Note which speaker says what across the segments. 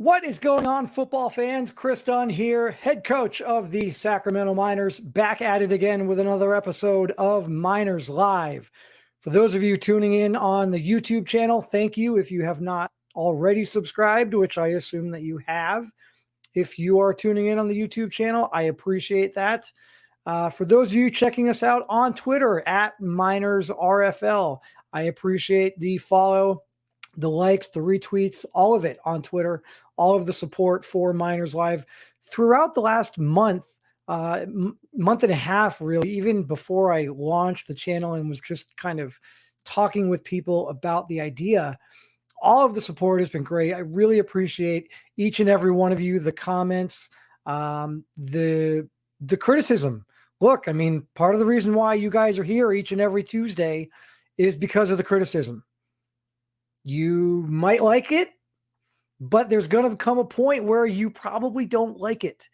Speaker 1: What is going on, football fans? Chris Dunn here, head coach of the Sacramento Miners, back at it again with another episode of Miners Live. For those of you tuning in on the YouTube channel, thank you. If you have not already subscribed, which I assume that you have, if you are tuning in on the YouTube channel, I appreciate that. For those of you checking us out on Twitter at MinersRFL, I appreciate the follow, the likes, the retweets, all of it on Twitter, all of the support for Miners Live throughout the last month, month and a half, really, even before I launched the channel and was just kind of talking with people about the idea. All of the support has been great. I really appreciate each and every one of you, the comments, the criticism. Look, I mean, part of the reason why you guys are here each and every Tuesday is because of the criticism. You might like it, but there's going to come a point where you probably don't like it.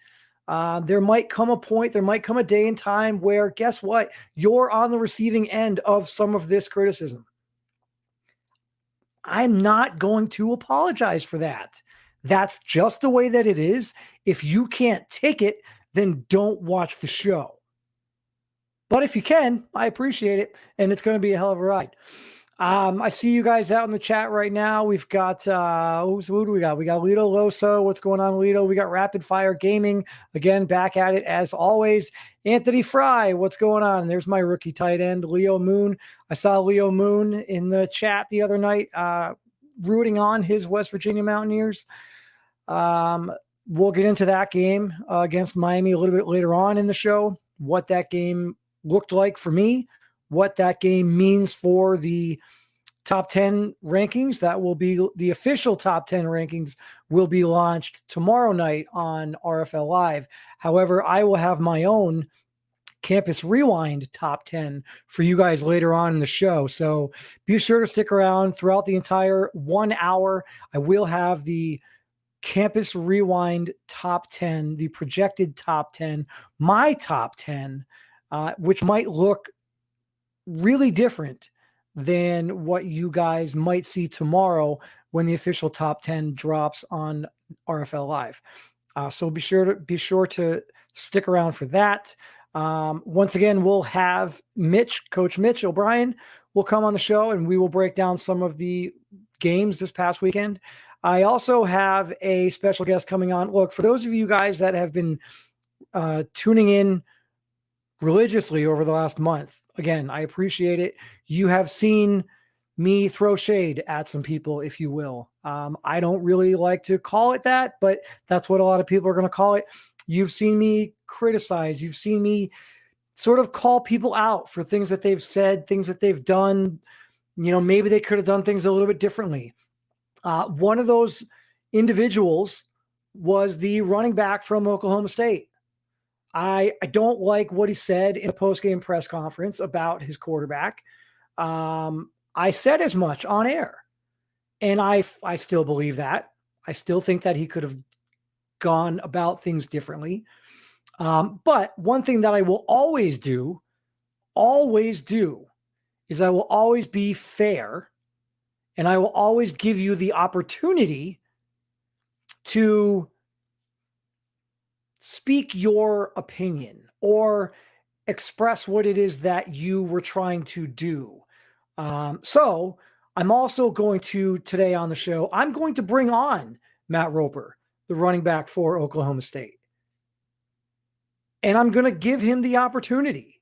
Speaker 1: There might come a day and time where, guess what? You're on the receiving end of some of this criticism. I'm not going to apologize for that. That's just the way that it is. If you can't take it, then don't watch the show. But if you can, I appreciate it, and it's going to be a hell of a ride. I see you guys out in the chat right now. We've got, who do we got? We got Lito Loso. What's going on, Lito? We got Rapid Fire Gaming. Again, back at it as always. Anthony Fry, what's going on? There's my rookie tight end, Leo Moon. I saw Leo Moon in the chat the other night, rooting on his West Virginia Mountaineers. We'll get into that game against Miami a little bit later on in the show, what that game looked like for me, what that game means for the top 10 rankings. That will be the official top 10 rankings will be launched tomorrow night on RFL Live. However, I will have my own Campus Rewind top 10 for you guys later on in the show. So be sure to stick around throughout the entire 1 hour. I will have the Campus Rewind top 10, the projected top 10, my top 10, which might look really different than what you guys might see tomorrow when the official top 10 drops on RFL Live. So be sure to stick around for that. Once again, we'll have Coach Mitch O'Brien will come on the show, and we will break down some of the games this past weekend. I also have a special guest coming on. Look, for those of you guys that have been tuning in religiously over the last month, again, I appreciate it. You have seen me throw shade at some people, if you will. I don't really like to call it that, but that's what a lot of people are going to call it. You've seen me criticize. You've seen me sort of call people out for things that they've said, things that they've done. You know, maybe they could have done things a little bit differently. One of those individuals was the running back from Oklahoma State. I don't like what he said in a post-game press conference about his quarterback. I said as much on air, and I still believe that. I still think that he could have gone about things differently. But one thing that I will always do, is I will always be fair, and I will always give you the opportunity to speak your opinion or express what it is that you were trying to do. So I'm also going to, today on the show, I'm going to bring on Matt Roper, the running back for Oklahoma State. And I'm going to give him the opportunity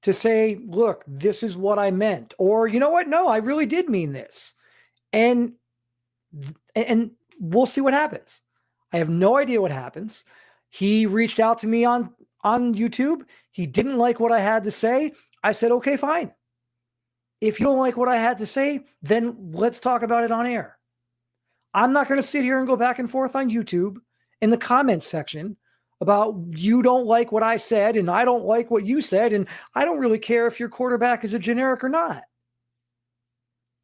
Speaker 1: to say, look, this is what I meant. Or, you know what? No, I really did mean this. And we'll see what happens. I have no idea what happens. He reached out to me on YouTube. He didn't like what I had to say. I said, okay, fine. If you don't like what I had to say, then let's talk about it on air. I'm not going to sit here and go back and forth on YouTube in the comments section about you don't like what I said and I don't like what you said, and I don't really care if your quarterback is a generic or not.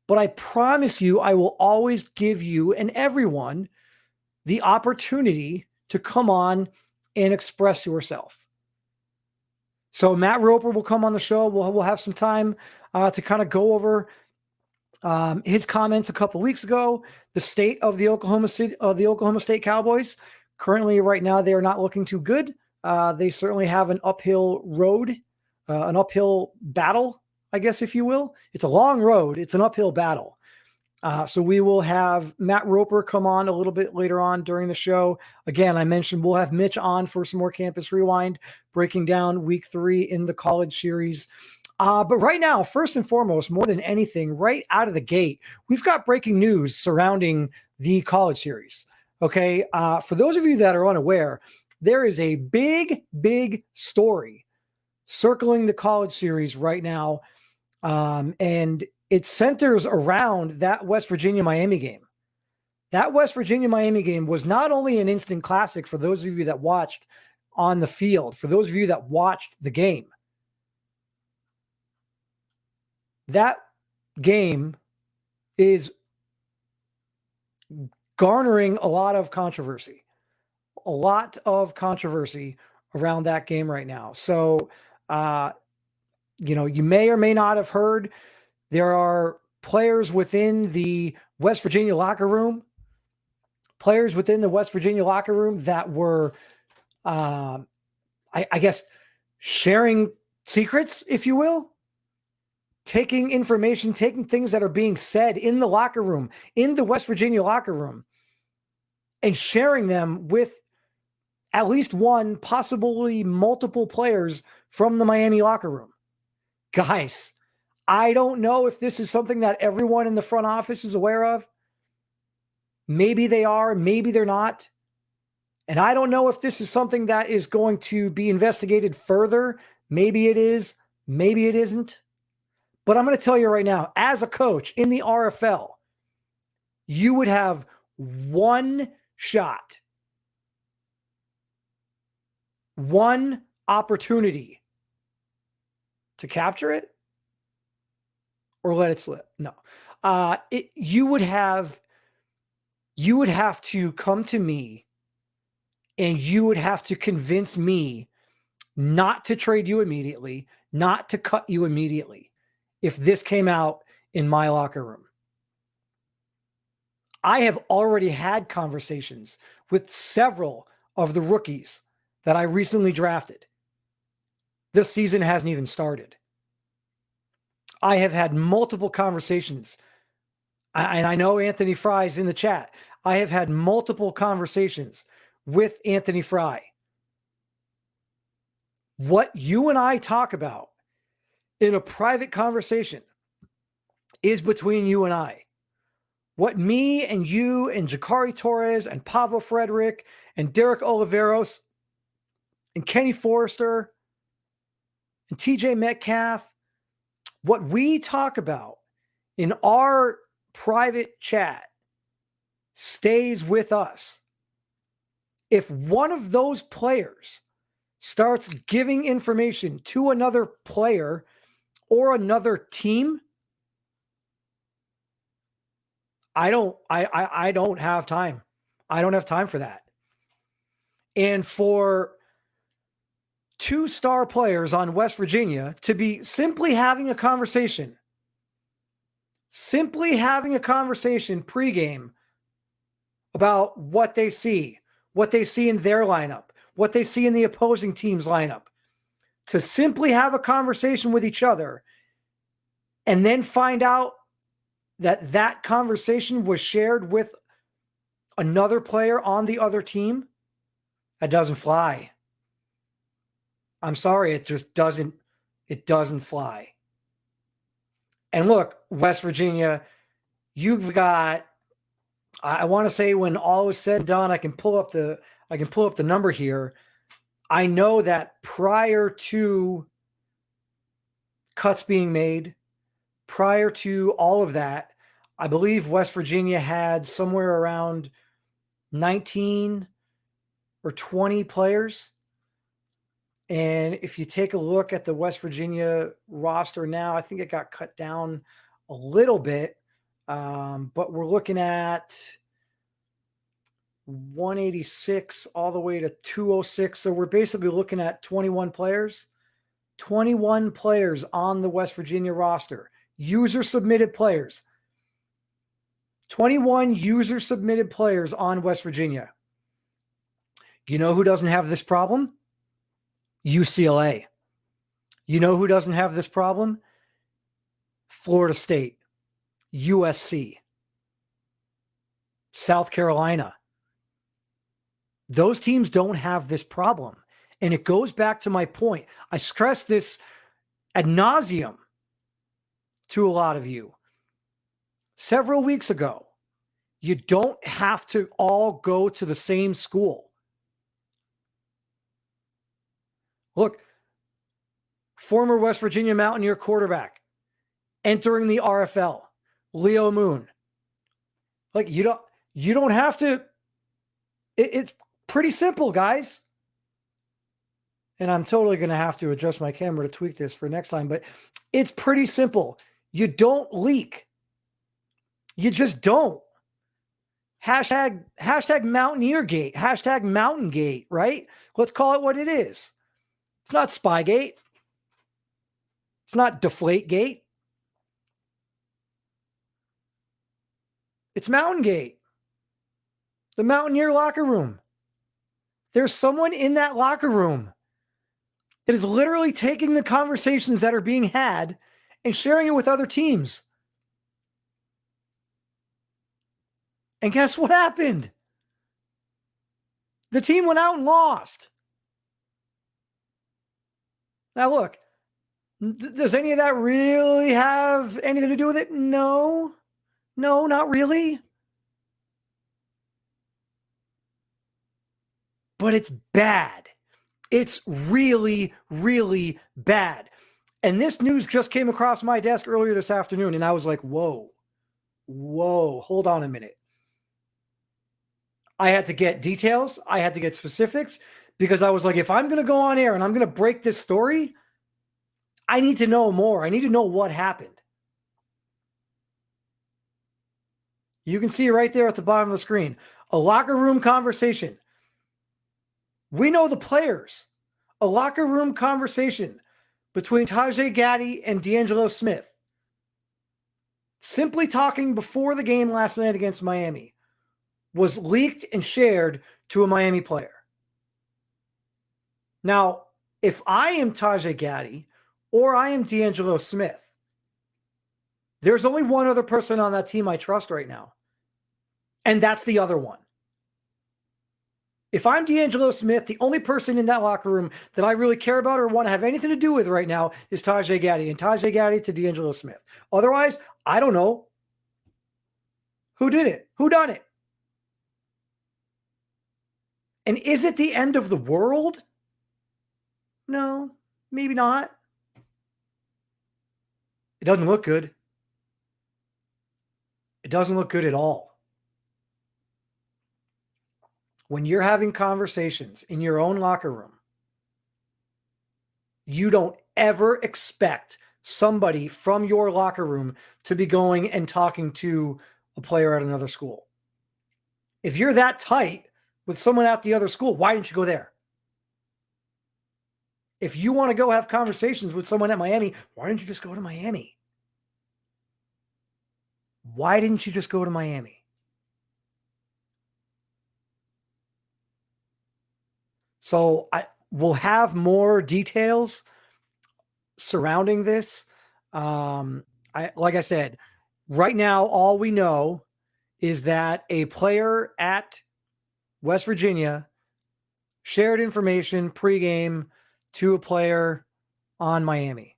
Speaker 1: But I promise you, I will always give you and everyone the opportunity to come on and express yourself. So Matt Roper will come on the show. We'll have some time to kind of go over His comments a couple weeks ago, the state of the Oklahoma State Cowboys. Currently, right now, they are not looking too good. They certainly have an uphill road, an uphill battle, I guess, if you will. It's a long road. It's an uphill battle. So we will have Matt Roper come on a little bit later on during the show. Again, I mentioned we'll have Mitch on for some more Campus Rewind, breaking down week 3 in the college series. But right now, first and foremost, more than anything, right out of the gate, we've got breaking news surrounding the college series. Okay. For those of you that are unaware, there is a big, big story circling the college series right now. And it centers around that West Virginia-Miami game. That West Virginia-Miami game was not only an instant classic for those of you that watched on the field, for those of you that watched the game. That game is garnering a lot of controversy around that game right now. So, you may or may not have heard there are players within the West Virginia locker room that were, I guess, sharing secrets, if you will, taking information, taking things that are being said in the locker room, in the West Virginia locker room, and sharing them with at least one, possibly multiple players from the Miami locker room. Guys, I don't know if this is something that everyone in the front office is aware of. Maybe they are, maybe they're not. And I don't know if this is something that is going to be investigated further. Maybe it is, maybe it isn't. But I'm going to tell you right now, as a coach in the RFL, you would have one shot, one opportunity to capture it or let it slip. No, you would have to come to me and you would have to convince me not to trade you immediately, not to cut you immediately if this came out in my locker room. I have already had conversations with several of the rookies that I recently drafted. This season hasn't even started. I have had multiple conversations, and I know Anthony Fry is in the chat. I have had multiple conversations with Anthony Fry. What you and I talk about in a private conversation is between you and I. What me and you and Jakari Torres and Pablo Frederick and Derek Oliveros and Kenny Forrester and TJ Metcalf, what we talk about in our private chat stays with us. If one of those players starts giving information to another player or another team, I don't have time. I don't have time for that. And for 2-star players on West Virginia to be simply having a conversation pregame about what they see in their lineup, what they see in the opposing team's lineup, to simply have a conversation with each other and then find out that that conversation was shared with another player on the other team, that doesn't fly. I'm sorry, it just doesn't fly. And look, West Virginia, you've got, I want to say when all is said and done, I can pull up the number here. I know that prior to cuts being made, prior to all of that, I believe West Virginia had somewhere around 19 or 20 players. And if you take a look at the West Virginia roster now, I think it got cut down a little bit. But we're looking at 186 all the way to 206. So we're basically looking at 21 players. 21 players on the West Virginia roster. User submitted players. 21 user-submitted players on West Virginia. You know who doesn't have this problem? UCLA. You know who doesn't have this problem? Florida State, USC, South Carolina. Those teams don't have this problem. And it goes back to my point. I stress this ad nauseum to a lot of you. Several weeks ago, you don't have to all go to the same school. Look, former West Virginia Mountaineer quarterback entering the RFL, Leo Moon. Like you don't have to. It's pretty simple, guys. And I'm totally going to have to adjust my camera to tweak this for next time, but it's pretty simple. You don't leak. You just don't. Hashtag Mountaineer Gate, hashtag Mountain Gate, right? Let's call it what it is. It's not Spygate. It's not Deflate Gate. It's Mountain Gate. The Mountaineer locker room. There's someone in that locker room that is literally taking the conversations that are being had and sharing it with other teams. And guess what happened? The team went out and lost. Now look, does any of that really have anything to do with it? No, not really. But it's bad. It's really, really bad. And this news just came across my desk earlier this afternoon, and I was like, whoa, hold on a minute. I had to get details. I had to get specifics because I was like, if I'm going to go on air and I'm going to break this story, I need to know more. I need to know what happened. You can see right there at the bottom of the screen, a locker room conversation. We know the players. A locker room conversation between Tajay Gaddy and D'Angelo Smith. Simply talking before the game last night against Miami was leaked and shared to a Miami player. Now, if I am Tajay Gaddy or I am D'Angelo Smith, there's only one other person on that team I trust right now. And that's the other one. If I'm D'Angelo Smith, the only person in that locker room that I really care about or want to have anything to do with right now is Tajay Gaddy, and Tajay Gaddy to D'Angelo Smith. Otherwise, I don't know. Who did it? Who done it? And is it the end of the world? No, maybe not. It doesn't look good. It doesn't look good at all. When you're having conversations in your own locker room, you don't ever expect somebody from your locker room to be going and talking to a player at another school. If you're that tight with someone at the other school, why didn't you go there? If you want to go have conversations with someone at Miami, why didn't you just go to Miami? Why didn't you just go to Miami? So we'll have more details surrounding this. Like I said, right now, all we know is that a player at West Virginia shared information pregame to a player on Miami.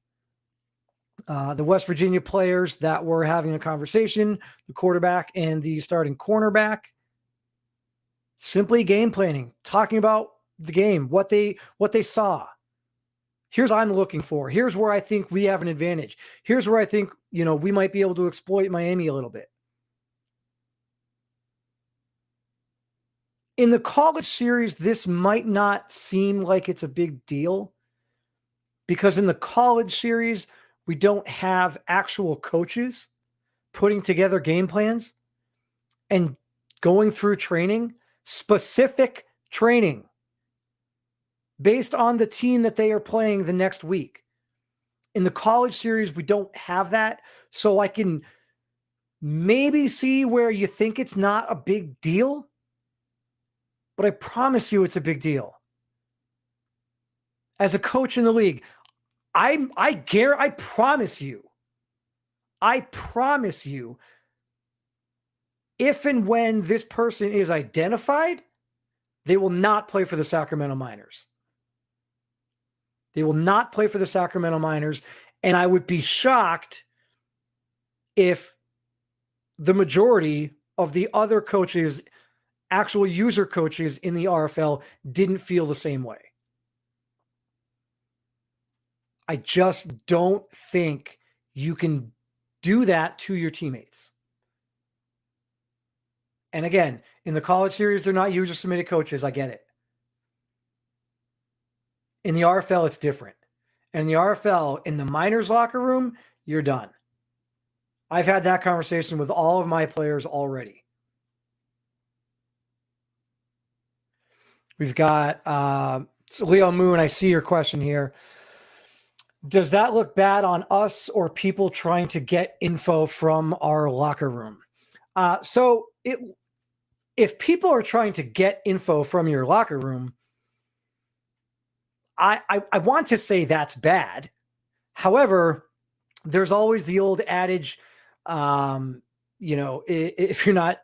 Speaker 1: The West Virginia players that were having a conversation, the quarterback and the starting cornerback, simply game planning, talking about the game, what they saw. Here's what I'm looking for. Here's where I think we have an advantage. Here's where I think, we might be able to exploit Miami a little bit. In the college series, this might not seem like it's a big deal because in the college series, we don't have actual coaches putting together game plans and going through training, specific training based on the team that they are playing the next week. In the college series, we don't have that. So I can maybe see where you think it's not a big deal, but I promise you it's a big deal. As a coach in the league, I promise you, if and when this person is identified, they will not play for the Sacramento Miners. They will not play for the Sacramento Miners. And I would be shocked if the majority of the other coaches, actual user coaches in the RFL, didn't feel the same way. I just don't think you can do that to your teammates. And again, in the college series, they're not user submitted coaches. I get it. In the RFL, it's different. And in the RFL, in the minors locker room, you're done. I've had that conversation with all of my players already. We've got Leo Moon. I see your question here. Does that look bad on us or people trying to get info from our locker room? If people are trying to get info from your locker room, I want to say that's bad. However, there's always the old adage, if you're not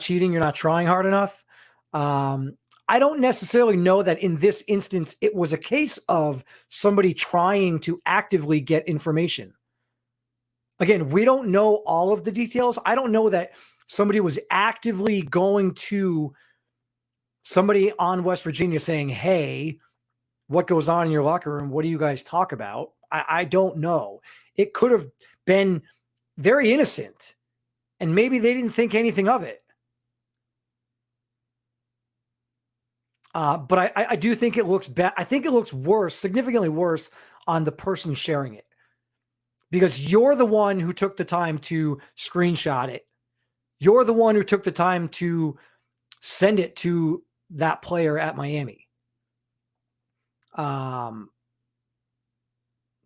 Speaker 1: cheating, you're not trying hard enough. I don't necessarily know that in this instance it was a case of somebody trying to actively get information. Again, we don't know all of the details. I don't know that somebody was actively going to somebody on West Virginia saying, hey, what goes on in your locker room? What do you guys talk about? I don't know. It could have been very innocent, and maybe they didn't think anything of it. But I do think it looks bad. I think it looks worse, significantly worse on the person sharing it, because you're the one who took the time to screenshot it. You're the one who took the time to send it to that player at Miami.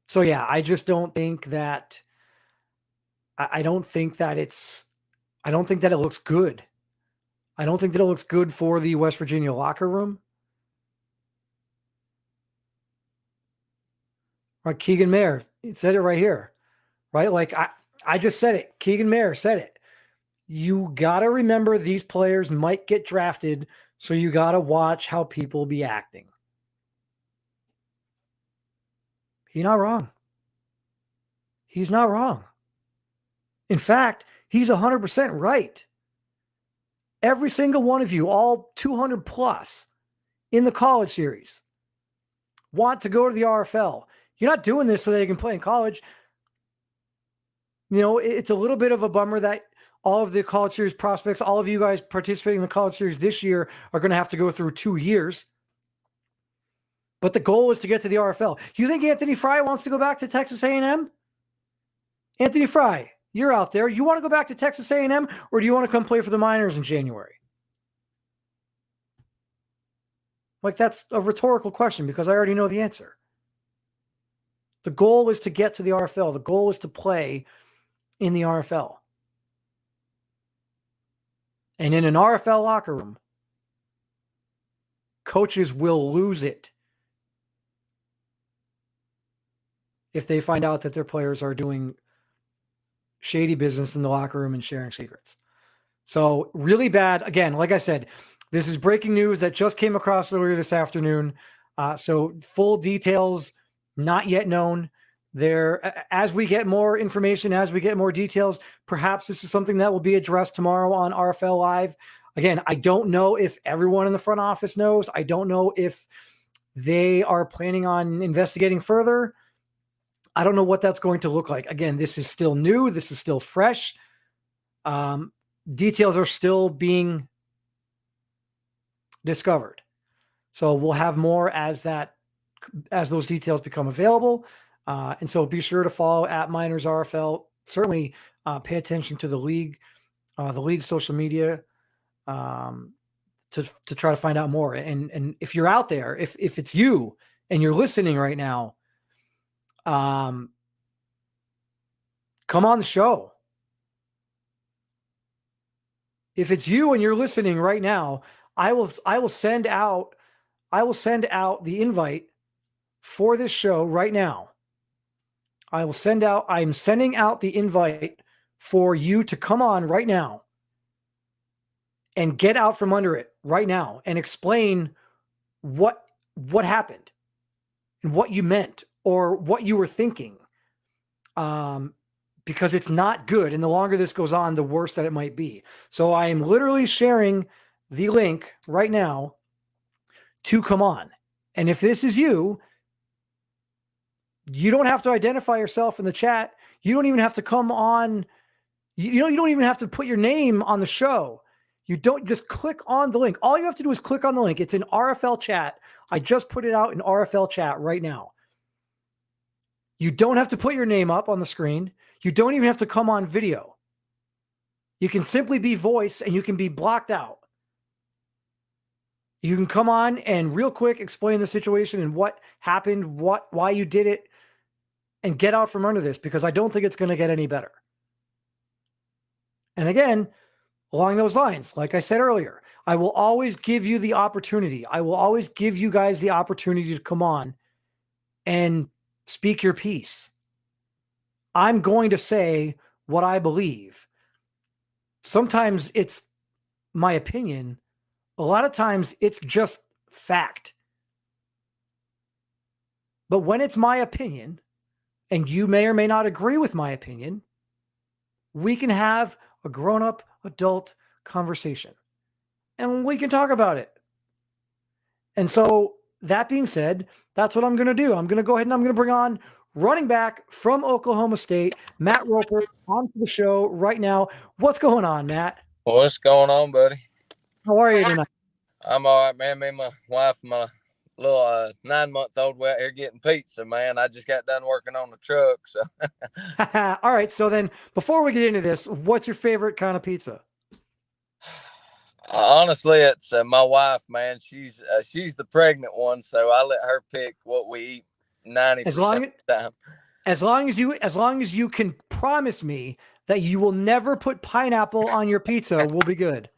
Speaker 1: So yeah, I just don't think that, I don't think that it looks good. I don't think that it looks good for the West Virginia locker room. Right, Keegan Mayer said it right here, right? Like I just said it. Keegan Mayer said it. You got to remember these players might get drafted, so you got to watch how people be acting. He's not wrong. He's not wrong. In fact, he's 100% right. Every single one of you, all 200 plus in the college series, want to go to the RFL. You're not doing this so they can play in college. You know, it's a little bit of a bummer that all of the college series prospects, all of you guys participating in the college series this year, are going to have to go through 2 years. But the goal is to get to the RFL. You think Anthony Fry wants to go back to Texas A&M? Anthony Fry, you're out there. You want to go back to Texas A&M, or do you want to come play for the Miners in January? Like, that's a rhetorical question because I already know the answer. The goal is to get to the RFL. The goal is to play in the RFL. And in an RFL locker room, coaches will lose it if they find out that their players are doing shady business in the locker room and sharing secrets. So really bad. Again, like I said, this is breaking news that just came across earlier this afternoon. So full details not yet known. There, as we get more information, as we get more details, perhaps this is something that will be addressed tomorrow on RFL Live. Again, I don't know if everyone in the front office knows. I don't know if they are planning on investigating further. I don't know what that's going to look like. Again, this is still new. This is still fresh. Details are still being discovered. So we'll have more as those details become available. And so be sure to follow at Miners RFL. Certainly pay attention to the league social media to try to find out more. And if you're out there, if it's you and you're listening right now, come on the show. If it's you and you're listening right now, I will send out the invite for this show right now. I'm sending out the invite for you to come on right now and get out from under it right now and explain what happened and what you meant or what you were thinking. Because it's not good. And the longer this goes on, the worse that it might be. So I am literally sharing the link right now to come on. And if this is you, you don't have to identify yourself in the chat. You don't even have to come on. You don't even have to put your name on the show. You don't just click on the link. All you have to do is click on the link. It's in RFL chat. I just put it out in RFL chat right now. You don't have to put your name up on the screen. You don't even have to come on video. You can simply be voice and you can be blocked out. You can come on and real quick explain the situation and what happened, why you did it, and get out from under this, because I don't think it's going to get any better. And again, along those lines, like I said earlier, I will always give you the opportunity. I will always give you guys the opportunity to come on and speak your piece. I'm going to say what I believe. Sometimes it's my opinion. A lot of times it's just fact. But when it's my opinion, and you may or may not agree with my opinion, we can have a grown-up adult conversation. And we can talk about it. And so that being said, that's what I'm going to do. I'm going to go ahead and I'm going to bring on running back from Oklahoma State, Matt Roper, onto the show right now. What's going on, Matt?
Speaker 2: What's going on, buddy?
Speaker 1: How are you tonight?
Speaker 2: I'm all right, man. Me and my wife and my little 9-month-old, we're out here getting pizza, man. I just got done working on the truck. So.
Speaker 1: All right. So then before we get into this, what's your favorite kind of pizza?
Speaker 2: Honestly, it's my wife, man. She's the pregnant one, so I let her pick what we eat 90% of the time.
Speaker 1: As long as you can promise me that you will never put pineapple on your pizza, we'll be good.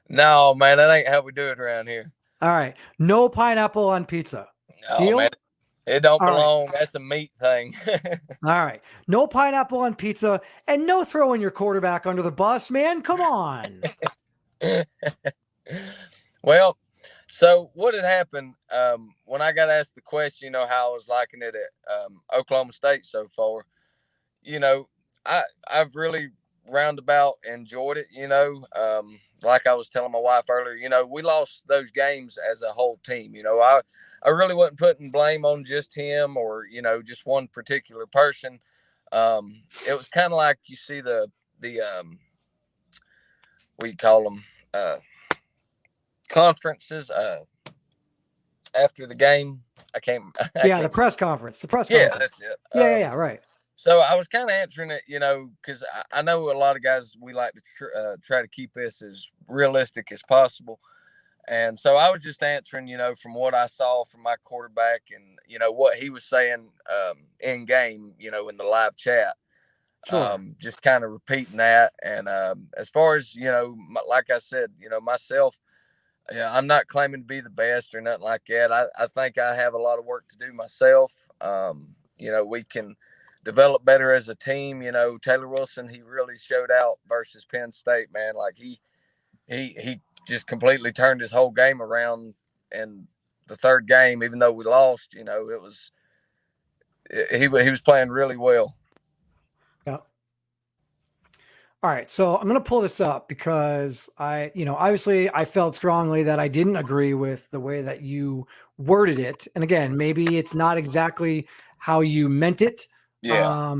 Speaker 2: No, man, that ain't how we do it around here.
Speaker 1: All right. No pineapple on pizza. Deal?
Speaker 2: Man, it don't belong. Right. That's a meat thing.
Speaker 1: All right. No pineapple on pizza and no throwing your quarterback under the bus, man. Come on.
Speaker 2: Well, so what had happened when I got asked the question, how I was liking it at Oklahoma State so far, I've really roundabout enjoyed it, like I was telling my wife earlier, we lost those games as a whole team. I really wasn't putting blame on just him or, just one particular person. It was kind of like you see the we call them conferences after the game.
Speaker 1: The press conference.
Speaker 2: Yeah, that's it.
Speaker 1: Yeah, right.
Speaker 2: So I was kind of answering it, because I know a lot of guys, we like to try to keep this as realistic as possible. And so I was just answering, from what I saw from my quarterback and, what he was saying in game, in the live chat.
Speaker 1: Sure.
Speaker 2: Just kind of repeating that. And as far as, like I said, myself, I'm not claiming to be the best or nothing like that. I think I have a lot of work to do myself. We can develop better as a team. Taylor Wilson, he really showed out versus Penn State, man. Like he just completely turned his whole game around in the third game, even though we lost. He was playing really well.
Speaker 1: Yeah. All right, so I'm going to pull this up because obviously I felt strongly that I didn't agree with the way that you worded it. And again, maybe it's not exactly how you meant it.
Speaker 2: Yeah.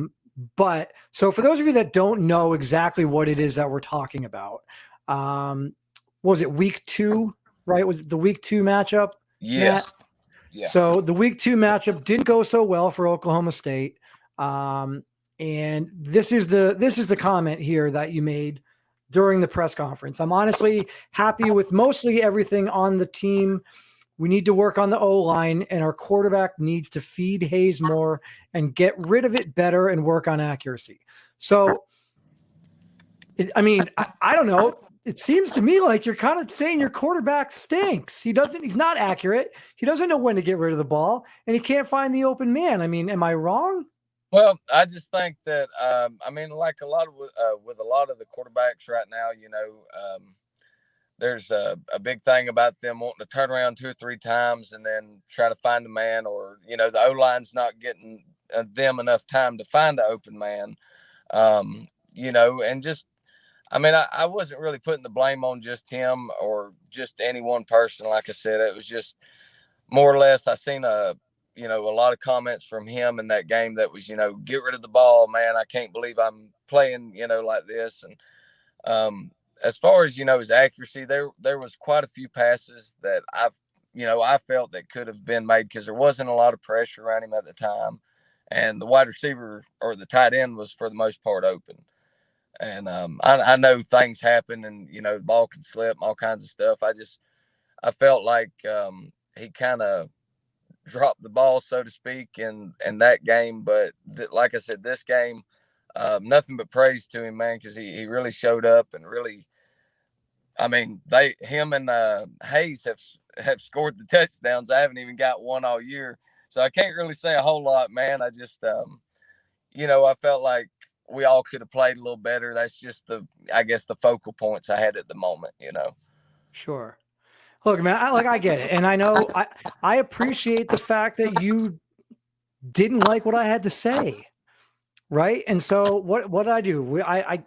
Speaker 1: But so for those of you that don't know exactly what it is that we're talking about, what was it, week 2, right? Was it the week 2 matchup?
Speaker 2: Yeah.
Speaker 1: Matt?
Speaker 2: Yeah.
Speaker 1: So the week 2 matchup didn't go so well for Oklahoma State. And this is the comment here that you made during the press conference. I'm honestly happy with mostly everything on the team. We need to work on the O-line, and our quarterback needs to feed Hayes more and get rid of it better and work on accuracy. So, I don't know. it seems to me like you're kind of saying your quarterback stinks. He's not accurate. He doesn't know when to get rid of the ball, and he can't find the open man. I mean, am I wrong?
Speaker 2: Well, I just think that I mean, like a lot of with a lot of the quarterbacks right now, there's a big thing about them wanting to turn around 2 or 3 times and then try to find a man, or the O line's not getting them enough time to find an open man. And just I mean, I wasn't really putting the blame on just him or just any one person. Like I said, it was just more or less. I seen a lot of comments from him in that game that was, get rid of the ball, man. I can't believe I'm playing, like this. And as far as his accuracy, there was quite a few passes that I felt that could have been made because there wasn't a lot of pressure around him at the time, and the wide receiver or the tight end was for the most part open. And I know things happen, and the ball can slip and all kinds of stuff. I felt like he kind of dropped the ball, so to speak, in that game. But like I said, this game, nothing but praise to him, man, because he really showed up and really. I mean, him and Hayes have scored the touchdowns. I haven't even got one all year, so I can't really say a whole lot, man. I just, I felt like we all could have played a little better. That's just I guess the focal points I had at the moment,
Speaker 1: Sure. Look, man, I get it. And I know I appreciate the fact that you didn't like what I had to say. Right. And so what I do, I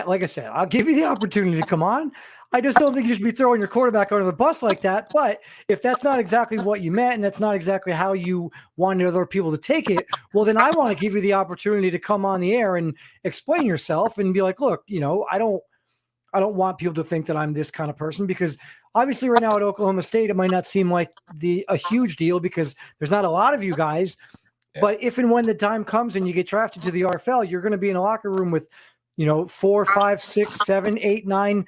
Speaker 1: like I said, I'll give you the opportunity to come on. I just don't think you should be throwing your quarterback under the bus like that. But if that's not exactly what you meant, and that's not exactly how you wanted other people to take it, well, then I want to give you the opportunity to come on the air and explain yourself and be like, look, I don't want people to think that I'm this kind of person, because obviously right now at Oklahoma State, it might not seem like a huge deal because there's not a lot of you guys. Yeah. But if and when the time comes and you get drafted to the RFL, you're going to be in a locker room with, 4, 5, 6, 7, 8, 9,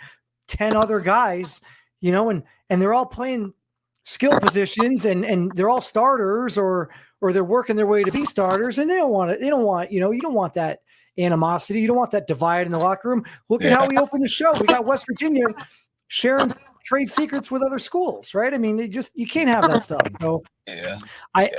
Speaker 1: 10 other guys, and they're all playing skill positions and they're all starters or they're working their way to be starters, and you don't want that animosity. You don't want that divide in the locker room. Look at how we opened the show. We got West Virginia sharing trade secrets with other schools, right? I mean, you can't have that stuff. So
Speaker 2: yeah,
Speaker 1: I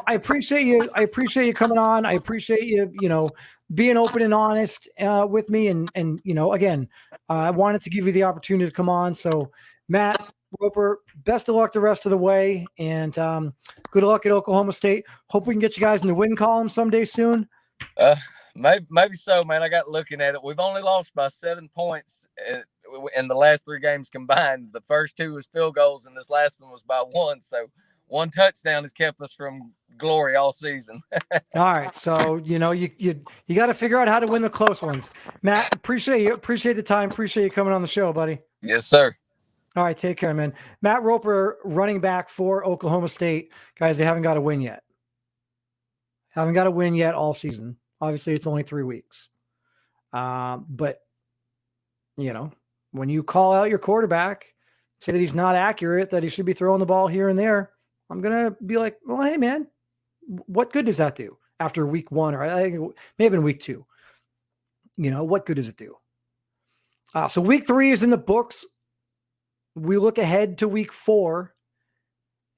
Speaker 1: appreciate you. I appreciate you coming on. I appreciate you, being open and honest with me. And again, I wanted to give you the opportunity to come on. So Matt Roper, best of luck the rest of the way, and good luck at Oklahoma State. Hope we can get you guys in the win column someday soon.
Speaker 2: Maybe so, man. I got looking at it. We've only lost by 7 points in the last 3 games combined. The first 2 was field goals, and this last one was by 1. So 1 touchdown has kept us from glory all season.
Speaker 1: All right, so you got to figure out how to win the close ones. Matt, appreciate you. Appreciate the time. Appreciate you coming on the show, buddy.
Speaker 2: Yes, sir.
Speaker 1: All right, take care, man. Matt Roper, running back for Oklahoma State. Guys, they haven't got a win yet. Haven't got a win yet all season. Obviously, it's only 3 weeks. But, when you call out your quarterback, say that he's not accurate, that he should be throwing the ball here and there, I'm going to be like, well, hey, man, what good does that do after week 1? Or I think it may have been week 2. What good does it do? So week 3 is in the books. We look ahead to week 4.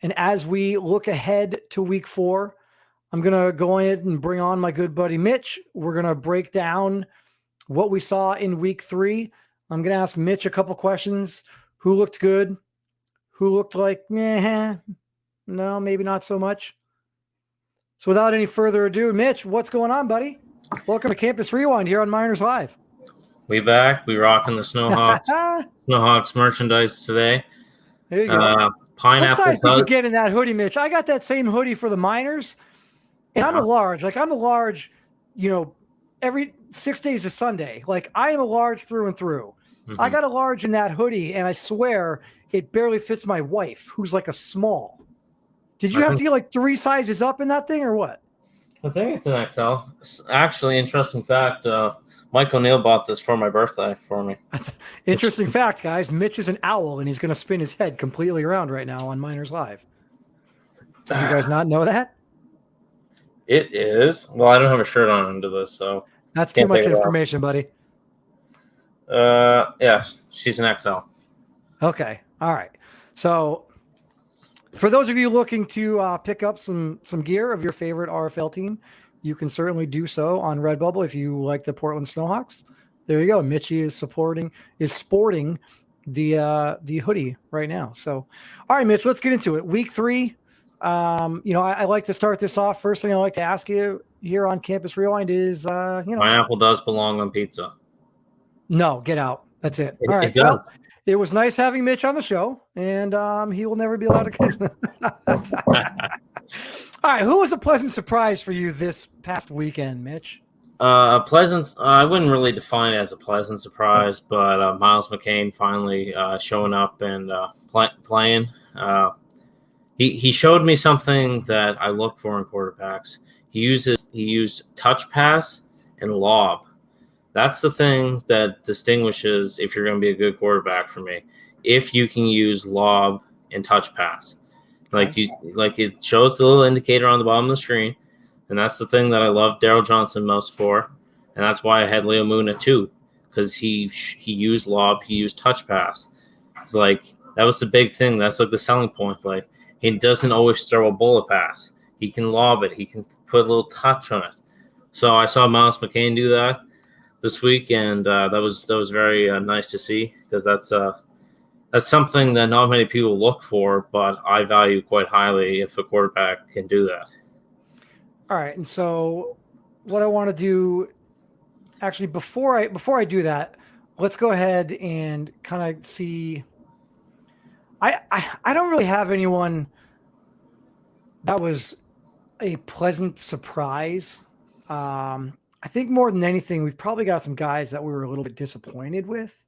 Speaker 1: And as we look ahead to week 4, I'm going to go ahead and bring on my good buddy Mitch. We're going to break down what we saw in week 3. I'm going to ask Mitch a couple questions. Who looked good? Who looked like, no, maybe not so much. So without any further ado, Mitch, what's going on, buddy? Welcome to Campus Rewind here on Miners Live.
Speaker 3: We back. We rocking the Snowhawks merchandise today.
Speaker 1: There you go.
Speaker 3: Pineapple.
Speaker 1: What size did you get in that hoodie, Mitch? I got that same hoodie for the Miners. And I'm a large. I'm a large, every 6 days of Sunday. I am a large through and through. Mm-hmm. I got a large in that hoodie, and I swear it barely fits my wife, who's like a small. Did you have to get 3 sizes up in that thing or what?
Speaker 3: I think it's an XL. Actually, interesting fact, Mike O'Neill bought this for my birthday for me.
Speaker 1: Interesting fact, guys. Mitch is an owl, and he's going to spin his head completely around right now on Miners Live. Did you guys not know that?
Speaker 3: It is. Well, I don't have a shirt on under this, so
Speaker 1: that's too much information, buddy.
Speaker 3: Yes, she's an XL.
Speaker 1: Okay. All right. So for those of you looking to pick up some gear of your favorite RFL team, you can certainly do so on Redbubble if you like the Portland Snowhawks. There you go. Mitchie is sporting the hoodie right now. So, all right, Mitch, let's get into it. Week 3. I like to start this off. First thing I like to ask you here on Campus Rewind is,
Speaker 3: pineapple does belong on pizza.
Speaker 1: No, get out. That's it. All right.
Speaker 3: It does.
Speaker 1: Well, it was nice having Mitch on the show, and he will never be allowed to. All right. Who was a pleasant surprise for you this past weekend, Mitch?
Speaker 3: A pleasant. I wouldn't really define it as a pleasant surprise, but Miles McCain finally showing up and playing. He showed me something that I look for in quarterbacks. He used touch pass and lob. That's the thing that distinguishes if you're going to be a good quarterback for me. If you can use lob and touch pass, like it shows the little indicator on the bottom of the screen, and that's the thing that I love Daryl Johnson most for, and that's why I had Leo Moon at 2, because he used lob, he used touch pass. It's like that was the big thing. That's like the selling point. Like he doesn't always throw a bullet pass. He can lob it. He can put a little touch on it. So I saw Miles McCain do that this week, and that was very nice to see, because that's something that not many people look for, but I value quite highly if a quarterback can do that.
Speaker 1: All right, and so what I want to do, actually, before I do that, let's go ahead and kind of see. I don't really have anyone that was a pleasant surprise. I think more than anything, we've probably got some guys that we were a little bit disappointed with.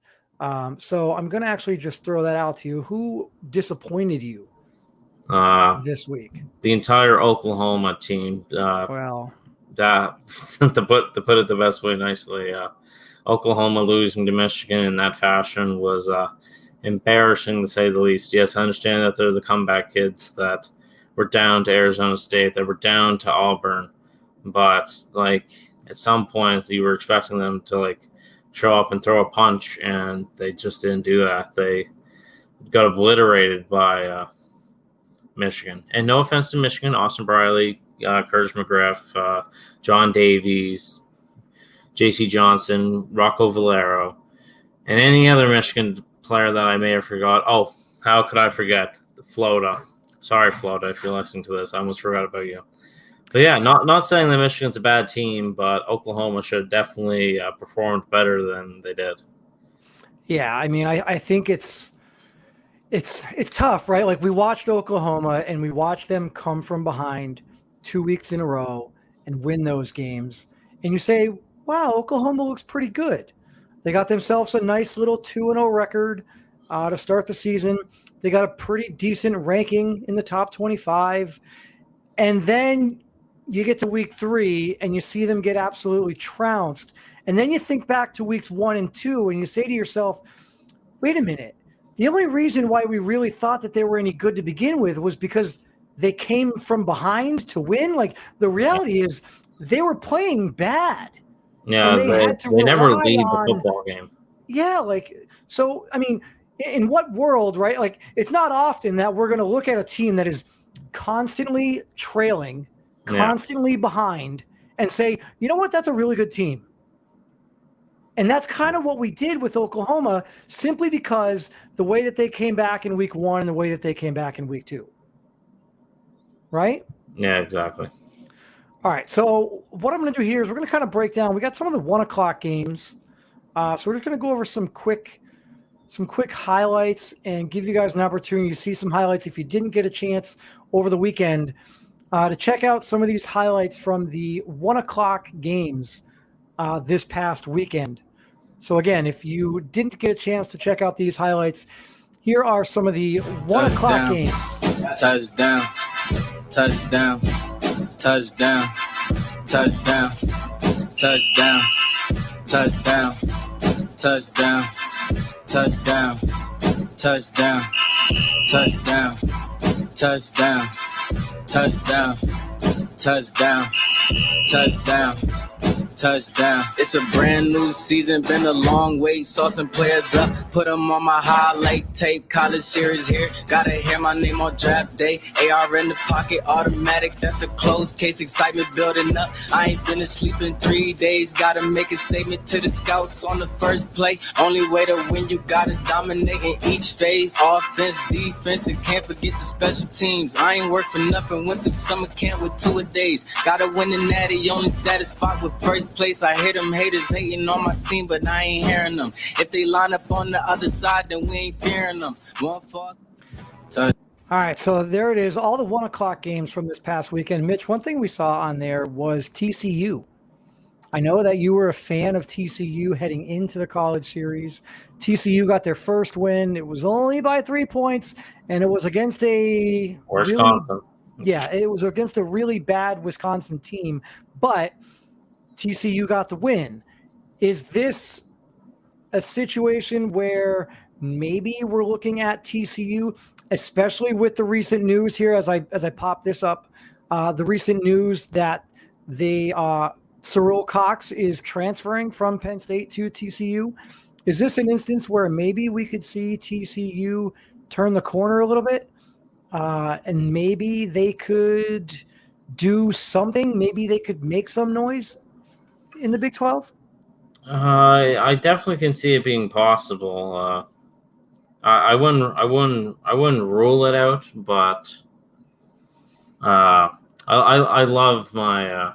Speaker 1: So I'm going to actually just throw that out to you. Who disappointed you this week?
Speaker 3: The entire Oklahoma team.
Speaker 1: Well,
Speaker 3: that to put it the best way nicely, Oklahoma losing to Michigan in that fashion was embarrassing to say the least. Yes, I understand that they're the comeback kids that were down to Arizona State, that were down to Auburn, but like at some point you were expecting them to like show up and throw a punch, and they just didn't do that. They got obliterated by Michigan. And no offense to Michigan, Austin Briley, Curtis McGriff, John Davies, J.C. Johnson, Rocco Valero, and any other Michigan player that I may have forgot. Oh, how could I forget? Flota. Sorry, Flota, if you're listening to this. I almost forgot about you. But yeah, not saying that Michigan's a bad team, but Oklahoma should definitely performed better than they did.
Speaker 1: Yeah, I mean, I think it's tough, right? Like we watched Oklahoma and we watched them come from behind 2 weeks in a row and win those games. And you say, wow, Oklahoma looks pretty good. They got themselves a nice little 2-0 record to start the season. They got a pretty decent ranking in the top 25. And then you get to week 3 and you see them get absolutely trounced. And then you think back to weeks 1 and 2 and you say to yourself, wait a minute. The only reason why we really thought that they were any good to begin with was because they came from behind to win. Like the reality is they were playing bad.
Speaker 3: Yeah, they never lead the football game.
Speaker 1: Yeah, like, so, I mean, in what world, right? Like, it's not often that we're going to look at a team that is constantly trailing, constantly behind, and say, you know what, that's a really good team. And that's kind of what we did with Oklahoma, simply because the way that they came back in week 1 and the way that they came back in week 2. Right?
Speaker 3: Yeah, exactly.
Speaker 1: All right, so what I'm going to do here is we're going to kind of break down. We got some of the 1 o'clock games. So we're just going to go over some quick highlights and give you guys an opportunity to see some highlights if you didn't get a chance over the weekend to check out some of these highlights from the 1 o'clock games this past weekend. So again, if you didn't get a chance to check out these highlights, here are some of the 1 o'clock games.
Speaker 4: Touchdown, touchdown, touchdown, touchdown, touchdown, touchdown, touchdown, touchdown, touchdown, touchdown, touchdown, touchdown, touchdown, touchdown, touchdown. It's a brand new season, been a long wait. Saw some players up, put them on my highlight tape. College series here, gotta hear my name on draft day. AR in the pocket, automatic, that's a closed case. Excitement building up, I ain't been asleep in 3 days. Gotta make a statement to the scouts on the first play. Only way to win, you gotta dominate in each phase. Offense, defense, and can't forget the special teams. I ain't work for nothing, went to summer camp with 2 a days. Gotta win the natty, only satisfied with first place. I hear them haters hating on my team, but I ain't hearing them. If they line up on the other side, then we ain't fearing them. One fall.
Speaker 1: All right, so there it is. All the 1 o'clock games from this past weekend. Mitch, one thing we saw on there was TCU. I know that you were a fan of TCU heading into the college series. TCU got their first win. It was only by 3 points, and it was against a
Speaker 3: Wisconsin.
Speaker 1: it was against a really bad Wisconsin team, but TCU got the win. Is this a situation where maybe we're looking at TCU, especially with the recent news here as I pop this up, the recent news that Cyril Cox is transferring from Penn State to TCU? Is this an instance where maybe we could see TCU turn the corner a little bit, and maybe they could do something? Maybe they could make some noise in the Big 12?
Speaker 3: I definitely can see it being possible. I wouldn't rule it out, but I love my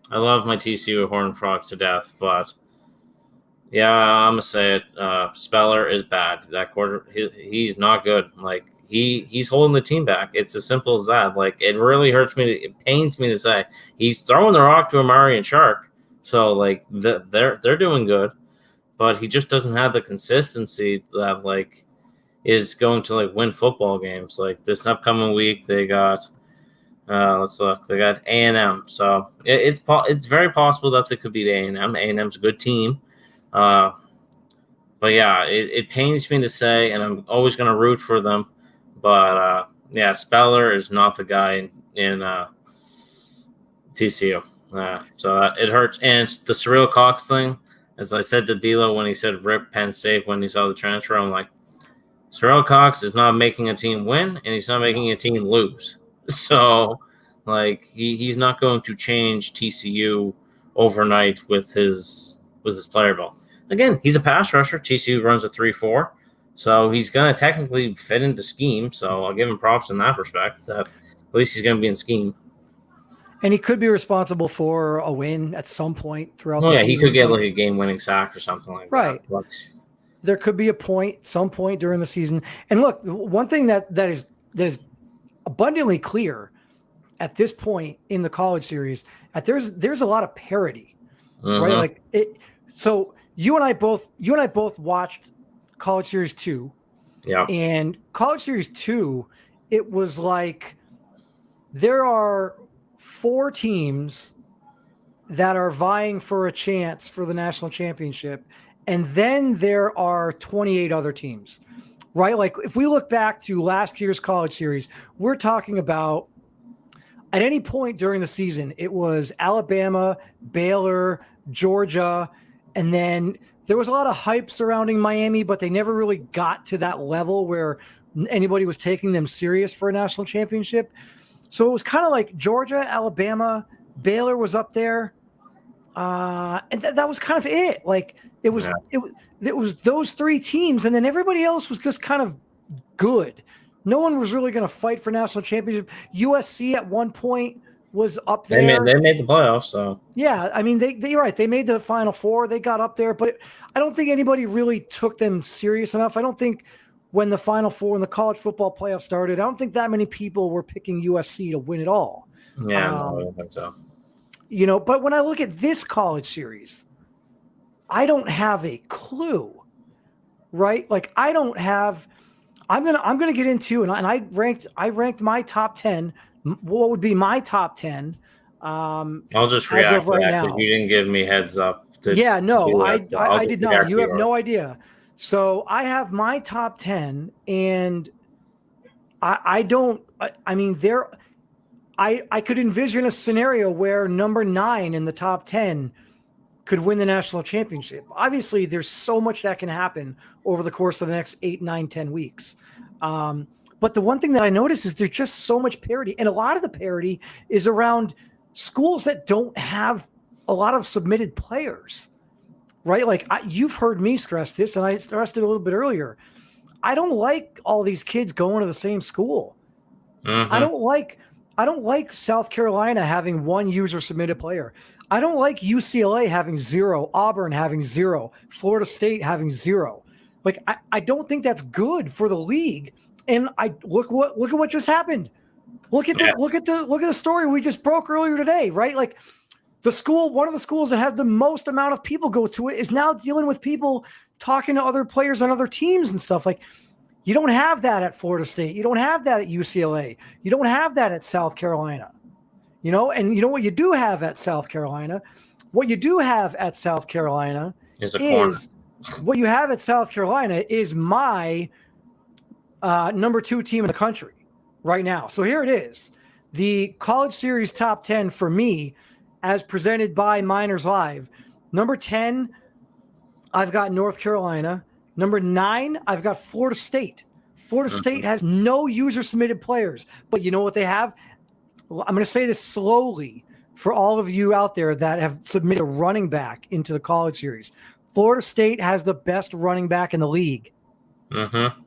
Speaker 3: TCU Horned Frogs to death. But yeah, I'm gonna say it. Speller is bad. That quarter, he's not good. Like he's holding the team back. It's as simple as that. Like it really hurts me. It pains me to say he's throwing the rock to Amari and Shark. So like they're doing good, but he just doesn't have the consistency that like is going to like win football games. Like this upcoming week, they got let's look, they got A&M. So it's very possible that they could beat A&M. A&M's a good team, but yeah, it pains me to say, and I'm always going to root for them. But yeah, Speller is not the guy in TCU. So it hurts. And the Cyril Cox thing, as I said to D'Lo when he said rip Penn State when he saw the transfer, I'm like, Cyril Cox is not making a team win, and he's not making a team lose. So, like, he's not going to change TCU overnight with his player bill. Again, he's a pass rusher. TCU runs a 3-4, so he's going to technically fit into scheme. So I'll give him props in that respect. That at least he's going to be in scheme.
Speaker 1: And he could be responsible for a win at some point throughout the season.
Speaker 3: He could get like a game-winning sack or something like that. Right.
Speaker 1: There could be some point during the season. And look, one thing that is abundantly clear at this point in the college series, that there's a lot of parity, right? Like it. So you and I both watched College Series 2.
Speaker 3: Yeah.
Speaker 1: And College Series 2, it was like there are 4 teams that are vying for a chance for the national championship, and then there are 28 other teams, right? Like if we look back to last year's College Series, we're talking about at any point during the season, it was Alabama, Baylor, Georgia, and then there was a lot of hype surrounding Miami, but they never really got to that level where anybody was taking them serious for a national championship. So it was kind of like Georgia, Alabama, Baylor was up there, and that was kind of it. Like it was those 3 teams, and then everybody else was just kind of good. No one was really going to fight for national championship. USC at one point was up there.
Speaker 3: They made the playoffs, so
Speaker 1: yeah. I mean, you're right. They made the Final Four. They got up there, but I don't think anybody really took them serious enough. I don't think. When the Final Four, when the college football playoff started, I don't think that many people were picking USC to win it all.
Speaker 3: Yeah, no, I don't think so.
Speaker 1: You know, but when I look at this college series, I don't have a clue, right? Like I don't have. I'm gonna get into and I ranked my top 10. What would be my top 10?
Speaker 3: I'll just react to that because you didn't give me heads up.
Speaker 1: I did not. You have no idea. So I have my top 10, and I could envision a scenario where number 9 in the top 10 could win the national championship. Obviously, there's so much that can happen over the course of the next 8, 9, 10 weeks. But the one thing that I notice is there's just so much parity. And a lot of the parity is around schools that don't have a lot of submitted players, right? Like you've heard me stress this, and I stressed it a little bit earlier. I don't like all these kids going to the same school.
Speaker 3: Mm-hmm.
Speaker 1: I don't like South Carolina having one user submitted player. I don't like UCLA having 0, Auburn having 0, Florida State having 0. Like I don't think that's good for the league. And look at what just happened. Look at the story we just broke earlier today, right? Like one of the schools that has the most amount of people go to it is now dealing with people talking to other players on other teams and stuff. Like you don't have that at Florida State. You don't have that at UCLA. You don't have that at South Carolina. And you know what you do have at South Carolina? What you do have at South Carolina is what you have at South Carolina is my number 2 team in the country right now. So here it is. The College Series top 10 for me, as presented by Miners Live. Number 10, I've got North Carolina. Number 9, I've got Florida State. Florida State has no user-submitted players. But you know what they have? I'm going to say this slowly for all of you out there that have submitted a running back into the College Series. Florida State has the best running back in the league.
Speaker 3: Mm-hmm.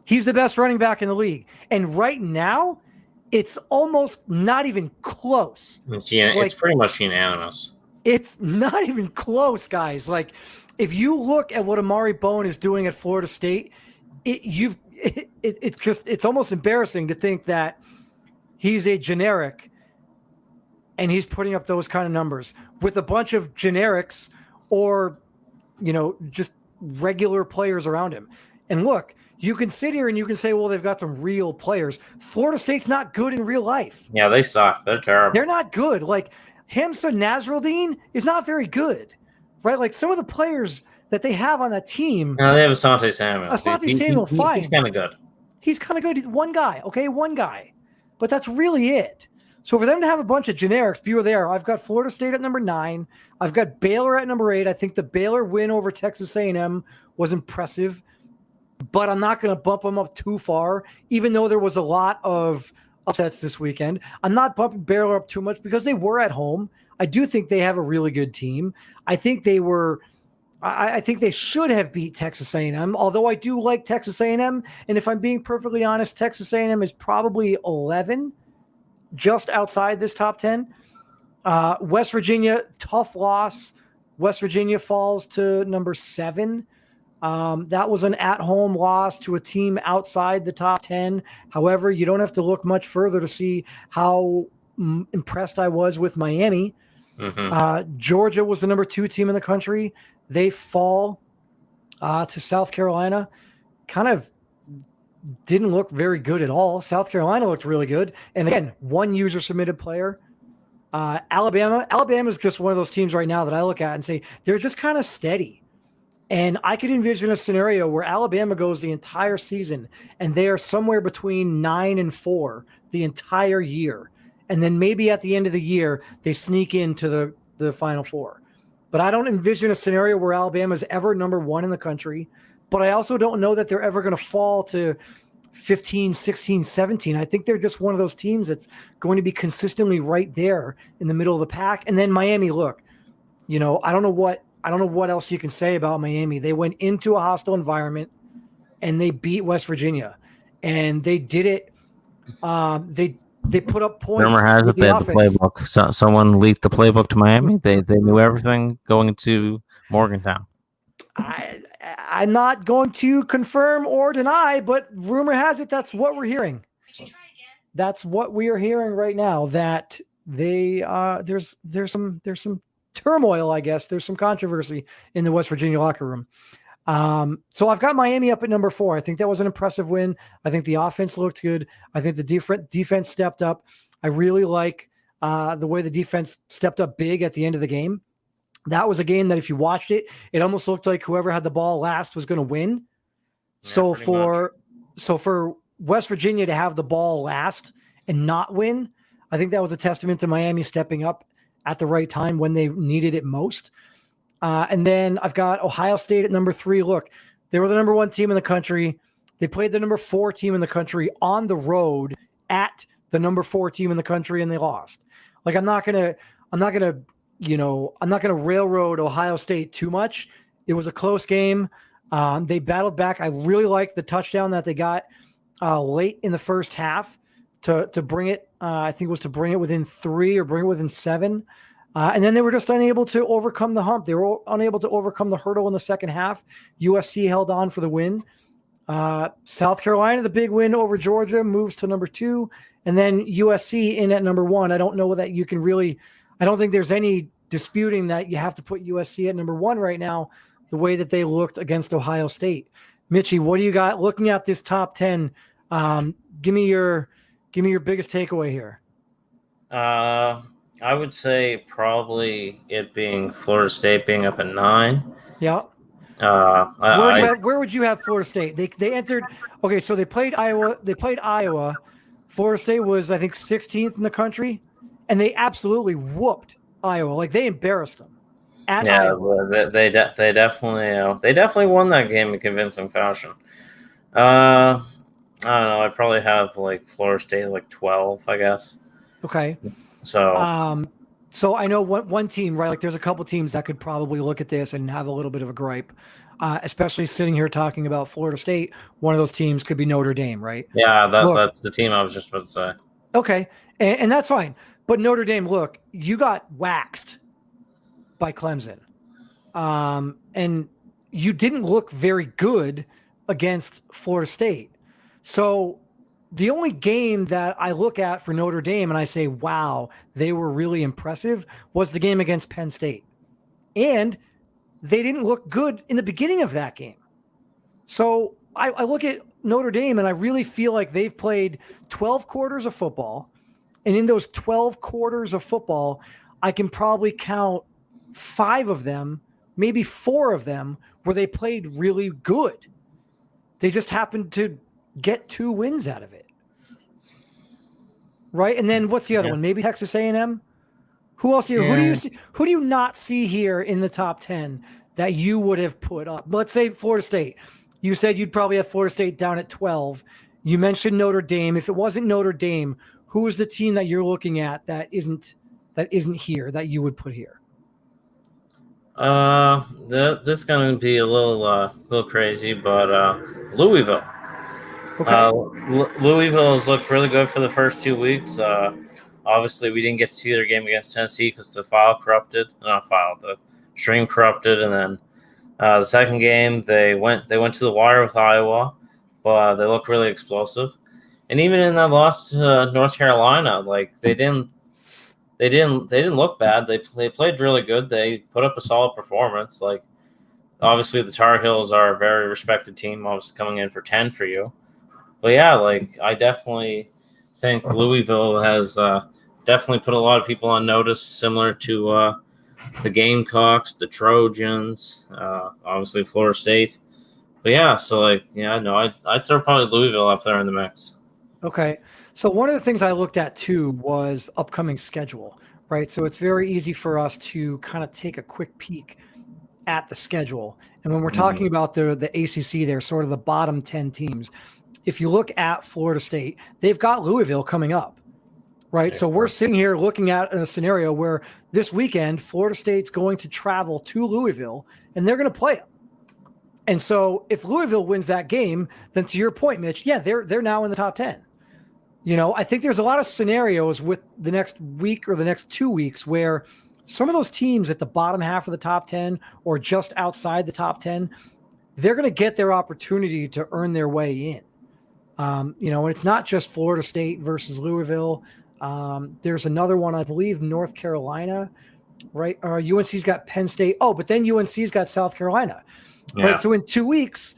Speaker 1: He's the best running back in the league. And right now, it's almost not even close.
Speaker 3: It's pretty much unanimous.
Speaker 1: It's not even close, guys. Like, if you look at what Amari Bone is doing at Florida State, it's almost embarrassing to think that he's a generic and he's putting up those kind of numbers with a bunch of generics or, just regular players around him. And look, you can sit here and you can say, well, they've got some real players. Florida State's not good in real life.
Speaker 3: Yeah, they suck. They're terrible.
Speaker 1: They're not good. Like Hamza Nasruddin is not very good, right? Like some of the players that they have on that team.
Speaker 3: No, they have Asante Samuel.
Speaker 1: Asante Samuel, fine.
Speaker 3: He's kind of good.
Speaker 1: He's kind of good. He's one guy, okay? One guy. But that's really it. So for them to have a bunch of generics, be there. I've got Florida State at number 9. I've got Baylor at number 8. I think the Baylor win over Texas A&M was impressive. But I'm not going to bump them up too far, even though there was a lot of upsets this weekend. I'm not bumping Baylor up too much because they were at home. I do think they have a really good team. I think they should have beat Texas A&M, although I do like Texas A&M. And if I'm being perfectly honest, Texas A&M is probably 11, just outside this top 10. West Virginia, tough loss. West Virginia falls to number 7. That was an at-home loss to a team outside the top 10. However, you don't have to look much further to see how impressed I was with Miami. Mm-hmm. Georgia was the number 2 team in the country. They fall to South Carolina. Kind of didn't look very good at all. South Carolina looked really good. And again, one user-submitted player. Alabama is just one of those teams right now that I look at and say, they're just kind of steady. And I could envision a scenario where Alabama goes the entire season and they are somewhere between 9 and 4 the entire year. And then maybe at the end of the year, they sneak into the Final Four. But I don't envision a scenario where Alabama is ever number 1 in the country. But I also don't know that they're ever going to fall to 15, 16, 17. I think they're just one of those teams that's going to be consistently right there in the middle of the pack. And then Miami, look, I don't know what else you can say about Miami. They went into a hostile environment and they beat West Virginia, and they did it. They put up points.
Speaker 5: Rumor has it they had the playbook. So, someone leaked the playbook to Miami. They knew everything going into Morgantown.
Speaker 1: I'm not going to confirm or deny, but rumor has it that's what we're hearing. Could you try again? That's what we are hearing right now. That they there's some turmoil, I guess. There's some controversy in the West Virginia locker room. So I've got Miami up at number 4. I think that was an impressive win. I think the offense looked good. I think the defense stepped up. I really like the way the defense stepped up big at the end of the game. That was a game that if you watched it, it almost looked like whoever had the ball last was going to win. Yeah, so for West Virginia to have the ball last and not win, I think that was a testament to Miami stepping up at the right time when they needed it most. And then I've got Ohio State at number 3. Look, they were the number 1 team in the country. They played the number 4 team in the country on the road at the number 4 team in the country, and they lost. Like, I'm not gonna railroad Ohio State too much. It was a close game. They battled back. I really liked the touchdown that they got late in the first half to bring it. I think it was to bring it within 3 or bring it within 7. And then they were just unable to overcome the hump. They were unable to overcome the hurdle in the second half. USC held on for the win. South Carolina, the big win over Georgia, moves to number 2. And then USC in at number 1. I don't know that you can really – I don't think there's any disputing that you have to put USC at number 1 right now, the way that they looked against Ohio State. Mitchie, what do you got looking at this top 10? Give me your biggest takeaway here.
Speaker 3: I would say probably it being Florida State being up at 9.
Speaker 1: Yeah. Where would you have Florida State? They entered. Okay, so they played Iowa. Florida State was, I think, 16th in the country, and they absolutely whooped Iowa. Like, they embarrassed them. Iowa.
Speaker 3: They definitely won that game in convincing fashion. I don't know. I'd probably have like Florida State like 12, I guess.
Speaker 1: Okay.
Speaker 3: So,
Speaker 1: so I know one team, right? Like, there's a couple teams that could probably look at this and have a little bit of a gripe, especially sitting here talking about Florida State. One of those teams could be Notre Dame, right?
Speaker 3: Yeah, that's the team I was just about to say.
Speaker 1: Okay, and that's fine. But Notre Dame, look, you got waxed by Clemson, and you didn't look very good against Florida State. So the only game that I look at for Notre Dame and I say, wow, they were really impressive, was the game against Penn State. And they didn't look good in the beginning of that game. So I look at Notre Dame and I really feel like they've played 12 quarters of football. And in those 12 quarters of football, I can probably count 5 of them, maybe 4 of them, where they played really good. They just happened to get 2 wins out of it. Right? And then what's the other one? Maybe Texas A&M? Who else do you who do you not see here in the top 10 that you would have put up? Let's say Florida State. You said you'd probably have Florida State down at 12. You mentioned Notre Dame. If it wasn't Notre Dame, who is the team that you're looking at that isn't here that you would put here?
Speaker 3: This is going to be a little crazy, but Louisville.
Speaker 1: Okay.
Speaker 3: Louisville has looked really good for the first 2 weeks. Obviously, we didn't get to see their game against Tennessee because the stream corrupted, and then the second game they went to the wire with Iowa, but they look really explosive. And even in that loss to North Carolina, like they didn't look bad. They played really good. They put up a solid performance. Like, obviously the Tar Heels are a very respected team, obviously coming in for 10 for you. But yeah, like I definitely think Louisville has definitely put a lot of people on notice, similar to the Gamecocks, the Trojans, obviously Florida State. But yeah, so like, yeah, no, I'd throw probably Louisville up there in the mix.
Speaker 1: Okay. So one of the things I looked at too was upcoming schedule, right? So it's very easy for us to kind of take a quick peek at the schedule. And when we're talking about the ACC there, sort of the bottom 10 teams, if you look at Florida State, they've got Louisville coming up, right? So we're sitting here looking at a scenario where this weekend, Florida State's going to travel to Louisville and they're going to play them. And so if Louisville wins that game, then to your point, Mitch, yeah, they're now in the top 10. You know, I think there's a lot of scenarios with the next week or the next 2 weeks where some of those teams at the bottom half of the top 10 or just outside the top 10, they're going to get their opportunity to earn their way in. You know, and it's not just Florida State versus Louisville. There's another one, I believe, North Carolina, right? UNC's got Penn State. Oh, but then UNC's got South Carolina. Yeah. Right. So in 2 weeks,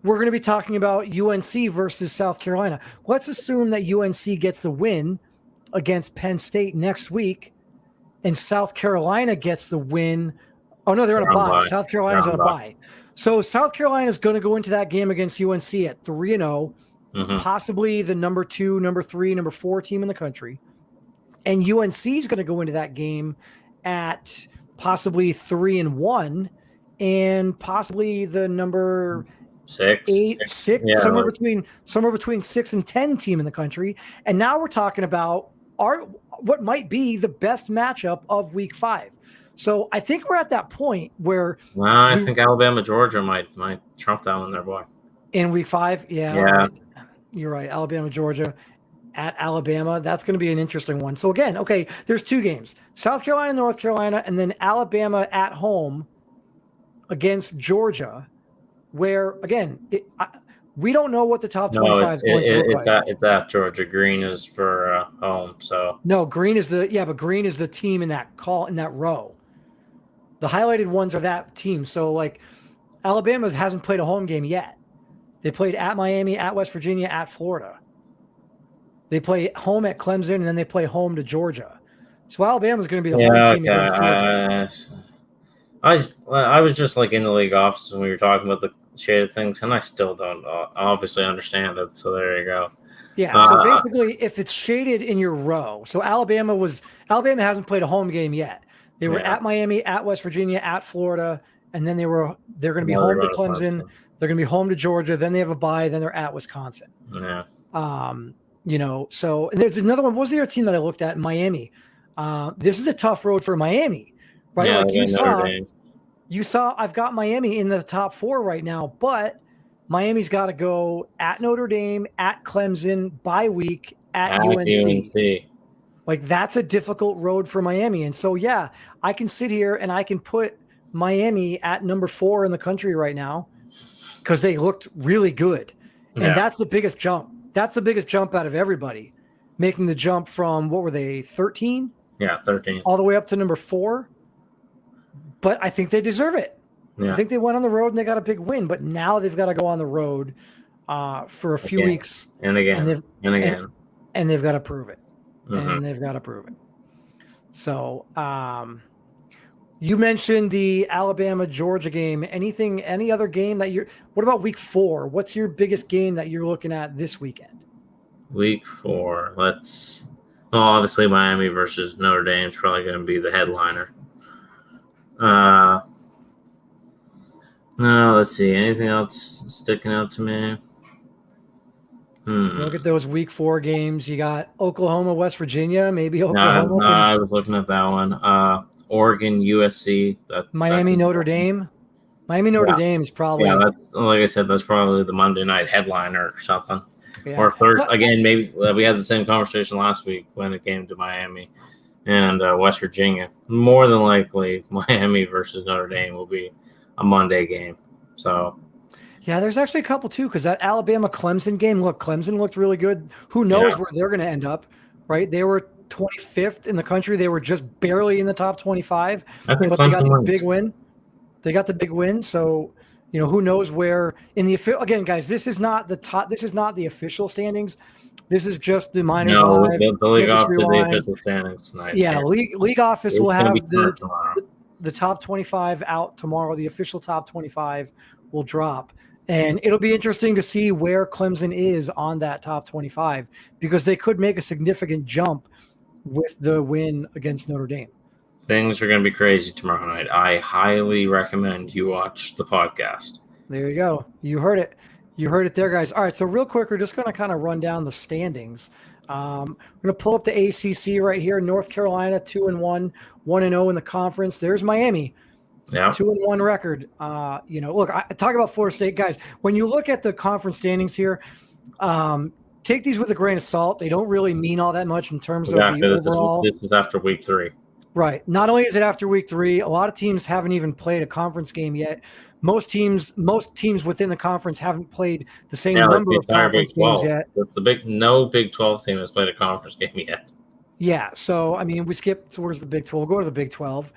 Speaker 1: we're going to be talking about UNC versus South Carolina. Let's assume that UNC gets the win against Penn State next week, and South Carolina gets the win. Oh, no, they're on a bye. South Carolina's on a bye. So South Carolina is going to go into that game against UNC at 3-0. Possibly the number 2, number 3, number 4 team in the country. And UNC is going to go into that game at possibly 3-1, and possibly the number
Speaker 3: six, yeah,
Speaker 1: somewhere between 6 and 10 team in the country. And now we're talking about what might be the best matchup of Week 5. So I think we're at that point where
Speaker 3: I think Alabama Georgia might trump that one there, boy.
Speaker 1: In Week 5, yeah. Right. You're right. Alabama Georgia at Alabama. That's going to be an interesting one. So again, okay, there's 2 games: South Carolina, North Carolina, and then Alabama at home against Georgia. Where again, we don't know what the top 25 is going to look like.
Speaker 3: It's at Georgia. Green is for home. So
Speaker 1: no, Green is but Green is the team in that row. The highlighted ones are that team. So like, Alabama hasn't played a home game yet. They played at Miami, at West Virginia, at Florida. They play home at Clemson, and then they play home to Georgia. So Alabama's going to be the home team against Georgia.
Speaker 3: I was just like in the league office when we were talking about the shaded things, and I still don't obviously understand it. So there you go.
Speaker 1: Yeah. So basically, if it's shaded in your row, so Alabama hasn't played a home game yet. They were at Miami, at West Virginia, at Florida, and then they're going to be home to Clemson. They're going to be home to Georgia. Then they have a bye. Then they're at Wisconsin.
Speaker 3: Yeah.
Speaker 1: So and there's another one. What was the other team that I looked at? Miami. This is a tough road for Miami, right?
Speaker 3: Yeah,
Speaker 1: like you saw, I've got Miami in the top 4 right now, but Miami's got to go at Notre Dame, at Clemson, bye week, at UNC. Like, that's a difficult road for Miami. And so, yeah, I can sit here and I can put Miami at number 4 in the country right now because they looked really good. And that's the biggest jump. That's the biggest jump out of everybody, making the jump from, what were they, 13?
Speaker 3: Yeah, 13.
Speaker 1: All the way up to number 4. But I think they deserve it. Yeah. I think they went on the road and they got a big win. But now they've got to go on the road for a few weeks.
Speaker 3: And again.
Speaker 1: And they've got to prove it.
Speaker 3: Mm-hmm.
Speaker 1: And they've got to prove it. So you mentioned the Alabama-Georgia game. Any other game that what about Week 4? What's your biggest game that you're looking at this weekend?
Speaker 3: Week 4. Obviously Miami versus Notre Dame is probably going to be the headliner. No, let's see. Anything else sticking out to me?
Speaker 1: Look at those Week 4 games. You got Oklahoma, West Virginia. Maybe Oklahoma.
Speaker 3: No, I was looking at that one. Oregon, USC.
Speaker 1: Miami, Notre Dame. Miami, Notre Dame is probably.
Speaker 3: Yeah, that's, like I said, that's probably the Monday night headliner or something.
Speaker 1: Yeah.
Speaker 3: Or Thursday. Again, maybe we had the same conversation last week when it came to Miami and West Virginia. More than likely, Miami versus Notre Dame will be a Monday game. So,
Speaker 1: yeah, there's actually a couple too, because that Alabama-Clemson game. Look, Clemson looked really good. Who knows where they're going to end up? Right? They were 25th in the country. They were just barely in the top 25.
Speaker 3: I think
Speaker 1: but they got the big win. They got the big win. So, who knows where in the again, guys, this is not the top. This is not the official standings. This is just the minors.
Speaker 3: No,
Speaker 1: live,
Speaker 3: the league office is the official standings tonight.
Speaker 1: Yeah, league office will have the top 25 out tomorrow. The official top 25 will drop. And it'll be interesting to see where Clemson is on that top 25 because they could make a significant jump with the win against Notre Dame.
Speaker 3: Things are going to be crazy tomorrow night. I highly recommend you watch the podcast.
Speaker 1: There you go. You heard it. You heard it there, guys. All right, so real quick, we're just going to kind of run down the standings. We're going to pull up the ACC right here. North Carolina, 2-1, 1-0 in the conference. There's Miami.
Speaker 3: Yeah.
Speaker 1: 2-1 record. Look, I talk about Florida State, guys. When you look at the conference standings here, take these with a grain of salt. They don't really mean all that much in terms of the overall.
Speaker 3: This is after week 3.
Speaker 1: Right. Not only is it after week 3, a lot of teams haven't even played a conference game yet. Most teams within the conference haven't played the same number of conference games yet.
Speaker 3: No Big 12 team has played a conference game yet.
Speaker 1: Yeah. So, I mean, we skipped towards the Big 12. We'll go to the Big 12.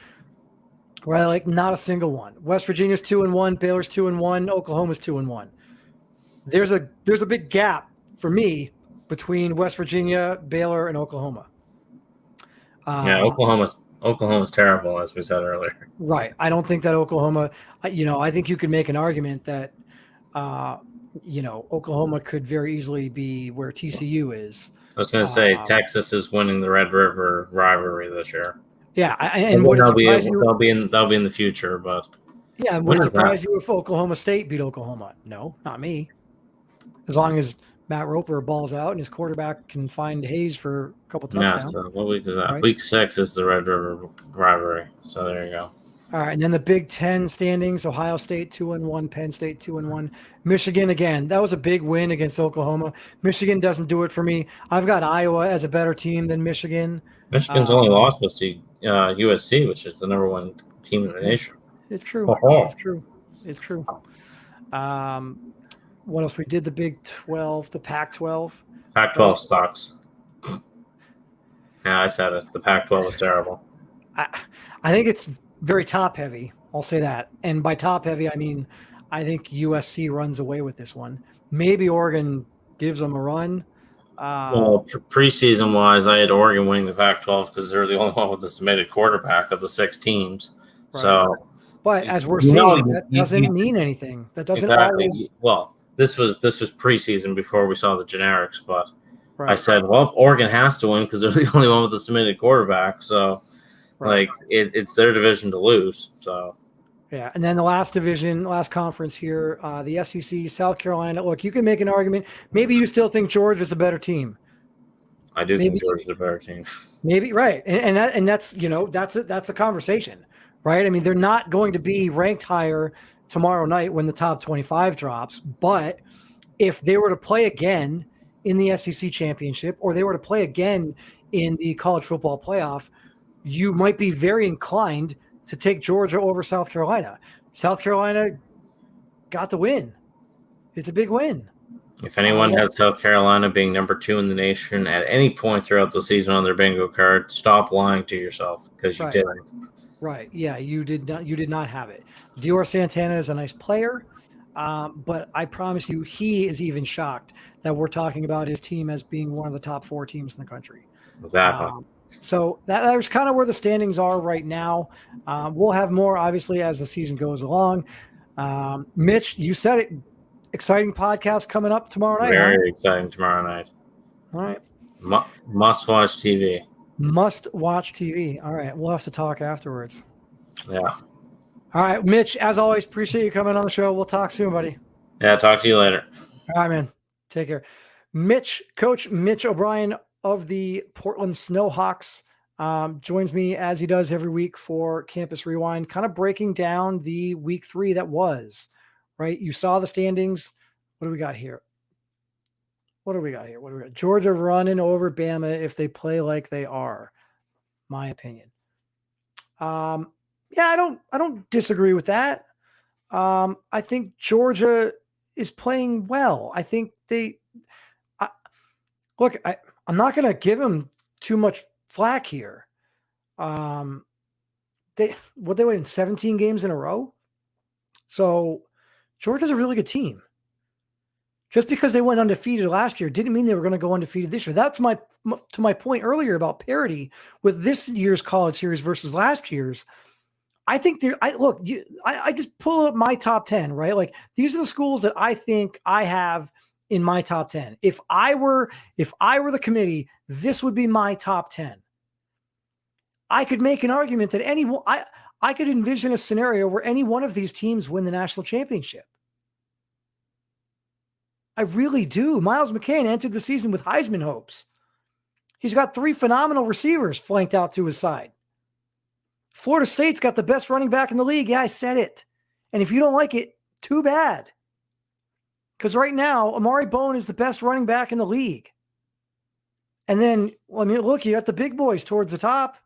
Speaker 1: Right, like not a single one. West Virginia's 2-1, Baylor's 2-1, Oklahoma's 2-1. There's a big gap for me between West Virginia, Baylor, and Oklahoma.
Speaker 3: Oklahoma's terrible, as we said earlier.
Speaker 1: Right. I don't think that Oklahoma. I think you could make an argument that, Oklahoma could very easily be where TCU is.
Speaker 3: I was going to say Texas is winning the Red River rivalry this year.
Speaker 1: Yeah, and would it surprise you?
Speaker 3: They'll be in the future, but
Speaker 1: Yeah, would it surprise you if Oklahoma State beat Oklahoma? No, not me. As long as Matt Roper balls out and his quarterback can find Hayes for a couple touchdowns.
Speaker 3: Yeah, so what week is that?
Speaker 1: Right?
Speaker 3: Week 6 is the Red River rivalry. So there you go.
Speaker 1: All right, and then the Big Ten standings: Ohio State 2-1, Penn State 2-1, Michigan again. That was a big win against Oklahoma. Michigan doesn't do it for me. I've got Iowa as a better team than Michigan.
Speaker 3: Michigan's only loss was to USC, which is the number 1 team in the nation.
Speaker 1: It's true. It's true. It's true. What else? We did the Big 12, the Pac-12.
Speaker 3: Pac-12 sucks. Yeah, I said it. The Pac-12 is terrible.
Speaker 1: I think it's very top-heavy. I'll say that. And by top-heavy, I mean I think USC runs away with this one. Maybe Oregon gives them a run.
Speaker 3: Well, preseason-wise, I had Oregon winning the Pac-12 because they're the only one with a submitted quarterback of the 6 teams. Right. So,
Speaker 1: but as we're seeing, that doesn't mean anything. That doesn't always.
Speaker 3: Well, this was preseason before we saw the generics, but I said, well, Oregon has to win because they're the only one with a submitted quarterback. So, it's their division to lose. So.
Speaker 1: Yeah, and then the last conference here, the SEC, South Carolina. Look, you can make an argument. Maybe you still think Georgia's a better team.
Speaker 3: I do think Georgia's a better team.
Speaker 1: Maybe right, and that's that's a conversation, right? I mean, they're not going to be ranked higher tomorrow night when the top 25 drops. But if they were to play again in the SEC championship, or they were to play again in the college football playoff, you might be very inclined to take Georgia over South Carolina. South Carolina got the win. It's a big win.
Speaker 3: If anyone had South Carolina being number 2 in the nation at any point throughout the season on their bingo card, stop lying to yourself because you didn't.
Speaker 1: Right. Yeah, you did not have it. Dior Santana is a nice player, but I promise you he is even shocked that we're talking about his team as being one of the top 4 teams in the country.
Speaker 3: Exactly.
Speaker 1: So that's kind of where the standings are right now. We'll have more, obviously, as the season goes along. Mitch, you said it. Exciting podcast coming up tomorrow night.
Speaker 3: Very exciting tomorrow night.
Speaker 1: All right.
Speaker 3: Must watch TV.
Speaker 1: Must watch TV. All right. We'll have to talk afterwards.
Speaker 3: Yeah.
Speaker 1: All right, Mitch, as always, appreciate you coming on the show. We'll talk soon, buddy.
Speaker 3: Yeah, talk to you later.
Speaker 1: All right, man. Take care. Coach Mitch O'Brien of the Portland Snowhawks joins me as he does every week for Campus Rewind, kind of breaking down the week 3 that was, right? You saw the standings. What do we got here? Georgia running over Bama if they play like they are, my opinion. Yeah, I don't disagree with that. I think Georgia is playing well. I think I'm not going to give them too much flack here. They win 17 games in a row. So Georgia's a really good team. Just because they went undefeated last year didn't mean they were going to go undefeated this year. That's to my point earlier about parity with this year's college series versus last year's. I think I just pull up my top 10, right? Like these are the schools that I think I have in my top 10. If I were the committee, this would be my top 10. I could make an argument that I could envision a scenario where any one of these teams win the national championship. I really do. Miles McCain entered the season with Heisman hopes. He's got 3 phenomenal receivers flanked out to his side. Florida State's got the best running back in the league. Yeah, I said it. And if you don't like it, too bad. Because right now, Amari Bone is the best running back in the league. And then, look, you got the big boys towards the top.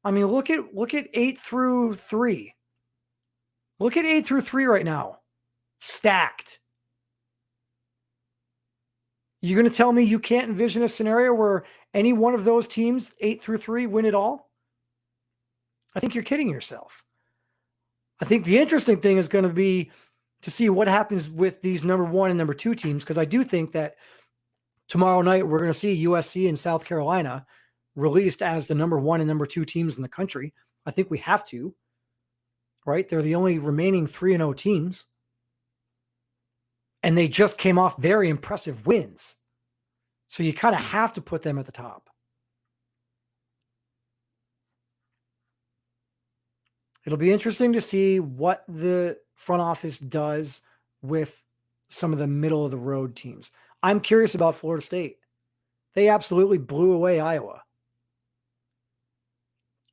Speaker 1: Look at 8 through 3. Look at 8 through 3 right now. Stacked. You're going to tell me you can't envision a scenario where any one of those teams, 8 through 3, win it all? I think you're kidding yourself. I think the interesting thing is going to be to see what happens with these number 1 and number 2 teams, because I do think that tomorrow night we're going to see USC and South Carolina released as the number 1 and number 2 teams in the country. I think we have to, right? They're the only remaining 3-0 teams. And they just came off very impressive wins. So you kind of have to put them at the top. It'll be interesting to see what the front office does with some of the middle of the road teams. I'm curious about Florida State. They absolutely blew away Iowa.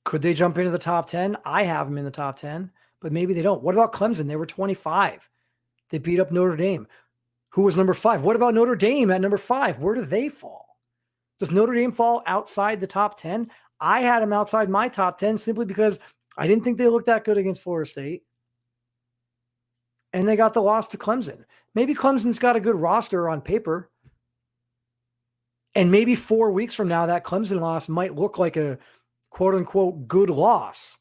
Speaker 1: Could they jump into the top 10? I have them in the top 10, but maybe they don't. What about Clemson? They were 25. They beat up Notre Dame, who was number 5. What about Notre Dame at number 5? Where do they fall? Does Notre Dame fall outside the top 10? I had them outside my top 10 simply because I didn't think they looked that good against Florida State. And they got the loss to Clemson. Maybe Clemson's got a good roster on paper. And maybe 4 weeks from now, that Clemson loss might look like a quote unquote good loss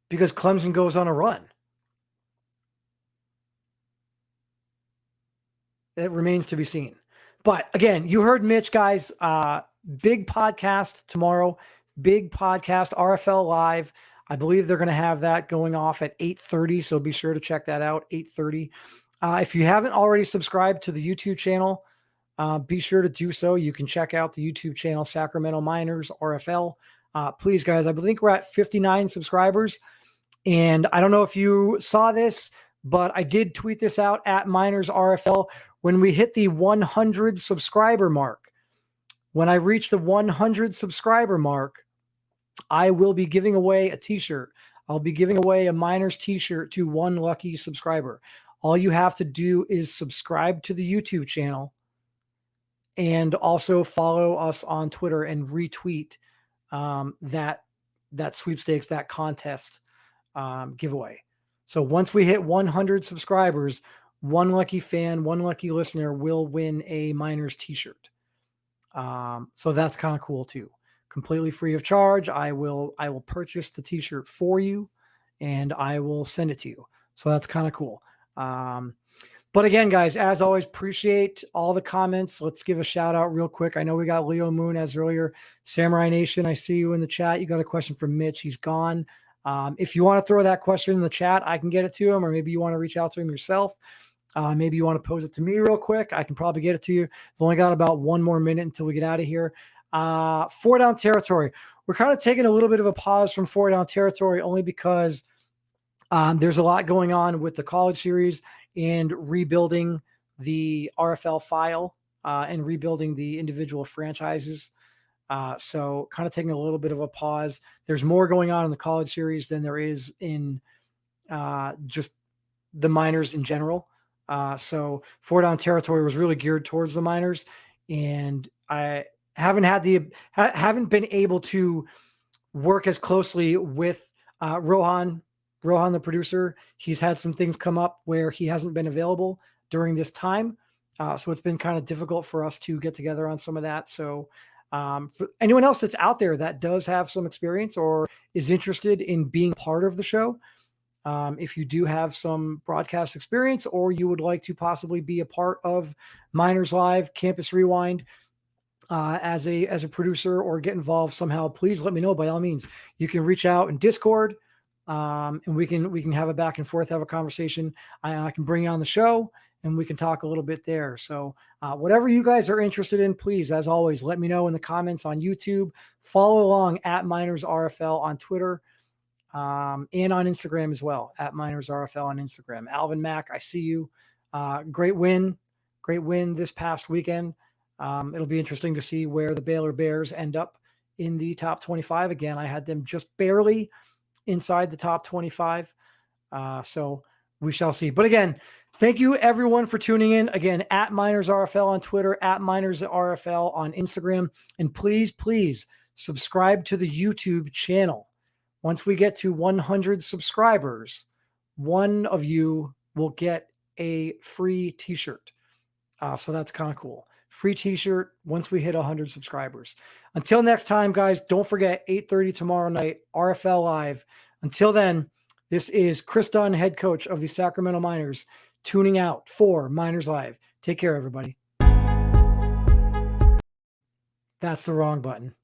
Speaker 1: because Clemson goes on a run. It remains to be seen. But again, you heard Mitch, guys. Big podcast tomorrow. Big podcast, RFL Live. I believe they're going to have that going off at 8:30, so be sure to check that out, 8:30. If you haven't already subscribed to the YouTube channel, be sure to do so. You can check out the YouTube channel, Sacramento Miners RFL. Please, guys, I think we're at 59 subscribers. And I don't know if you saw this, but I did tweet this out at Miners RFL. When we hit the 100 subscriber mark, when I reach the 100 subscriber mark, I will be giving away a t-shirt. I'll be giving away a Miners t-shirt to one lucky subscriber. All you have to do is subscribe to the YouTube channel and also follow us on Twitter and retweet that sweepstakes, that contest giveaway. So once we hit 100 subscribers, one lucky fan, one lucky listener will win a Miners t-shirt. So that's kind of cool too. Completely free of charge. I will purchase the t-shirt for you and I will send it to you. So that's kind of cool. But again, guys, as always, appreciate all the comments. Let's give a shout out real quick. I know we got Leo Moon as earlier. Samurai Nation, I see you in the chat. You got a question from Mitch. He's gone. If you want to throw that question in the chat, I can get it to him, or maybe you want to reach out to him yourself. Maybe you want to pose it to me real quick. I can probably get it to you. We've only got about 1 more minute until we get out of here. 4 down territory. We're kind of taking a little bit of a pause from 4 down territory only because there's a lot going on with the college series and rebuilding the RFL file and rebuilding the individual franchises. So kind of taking a little bit of a pause. There's more going on in the college series than there is in just the minors in general. So 4 down territory was really geared towards the minors, and I haven't been able to work as closely with Rohan, the producer. He's had some things come up where he hasn't been available during this time. So it's been kind of difficult for us to get together on some of that. So for anyone else that's out there that does have some experience or is interested in being part of the show, if you do have some broadcast experience or you would like to possibly be a part of Miners Live, Campus Rewind, as a producer or get involved somehow, please let me know. By all means, you can reach out in Discord, and we can have a back and forth, have a conversation. I can bring you on the show and we can talk a little bit there. So whatever you guys are interested in, please, as always, let me know in the comments on YouTube. Follow along at Miners RFL on Twitter. And on Instagram as well, at Miners RFL on Instagram. Alvin Mack, I see you. Great win this past weekend. It'll be interesting to see where the Baylor Bears end up in the top 25. Again, I had them just barely inside the top 25. So we shall see. But again, thank you everyone for tuning in. Again, at Miners RFL on Twitter, at Miners RFL on Instagram. And please subscribe to the YouTube channel. Once we get to 100 subscribers, one of you will get a free t-shirt. So that's kind of cool. Free t-shirt once we hit 100 subscribers. Until next time, guys, don't forget 8:30 tomorrow night, RFL Live. Until then, this is Chris Dunn, head coach of the Sacramento Miners, tuning out for Miners Live. Take care, everybody. That's the wrong button.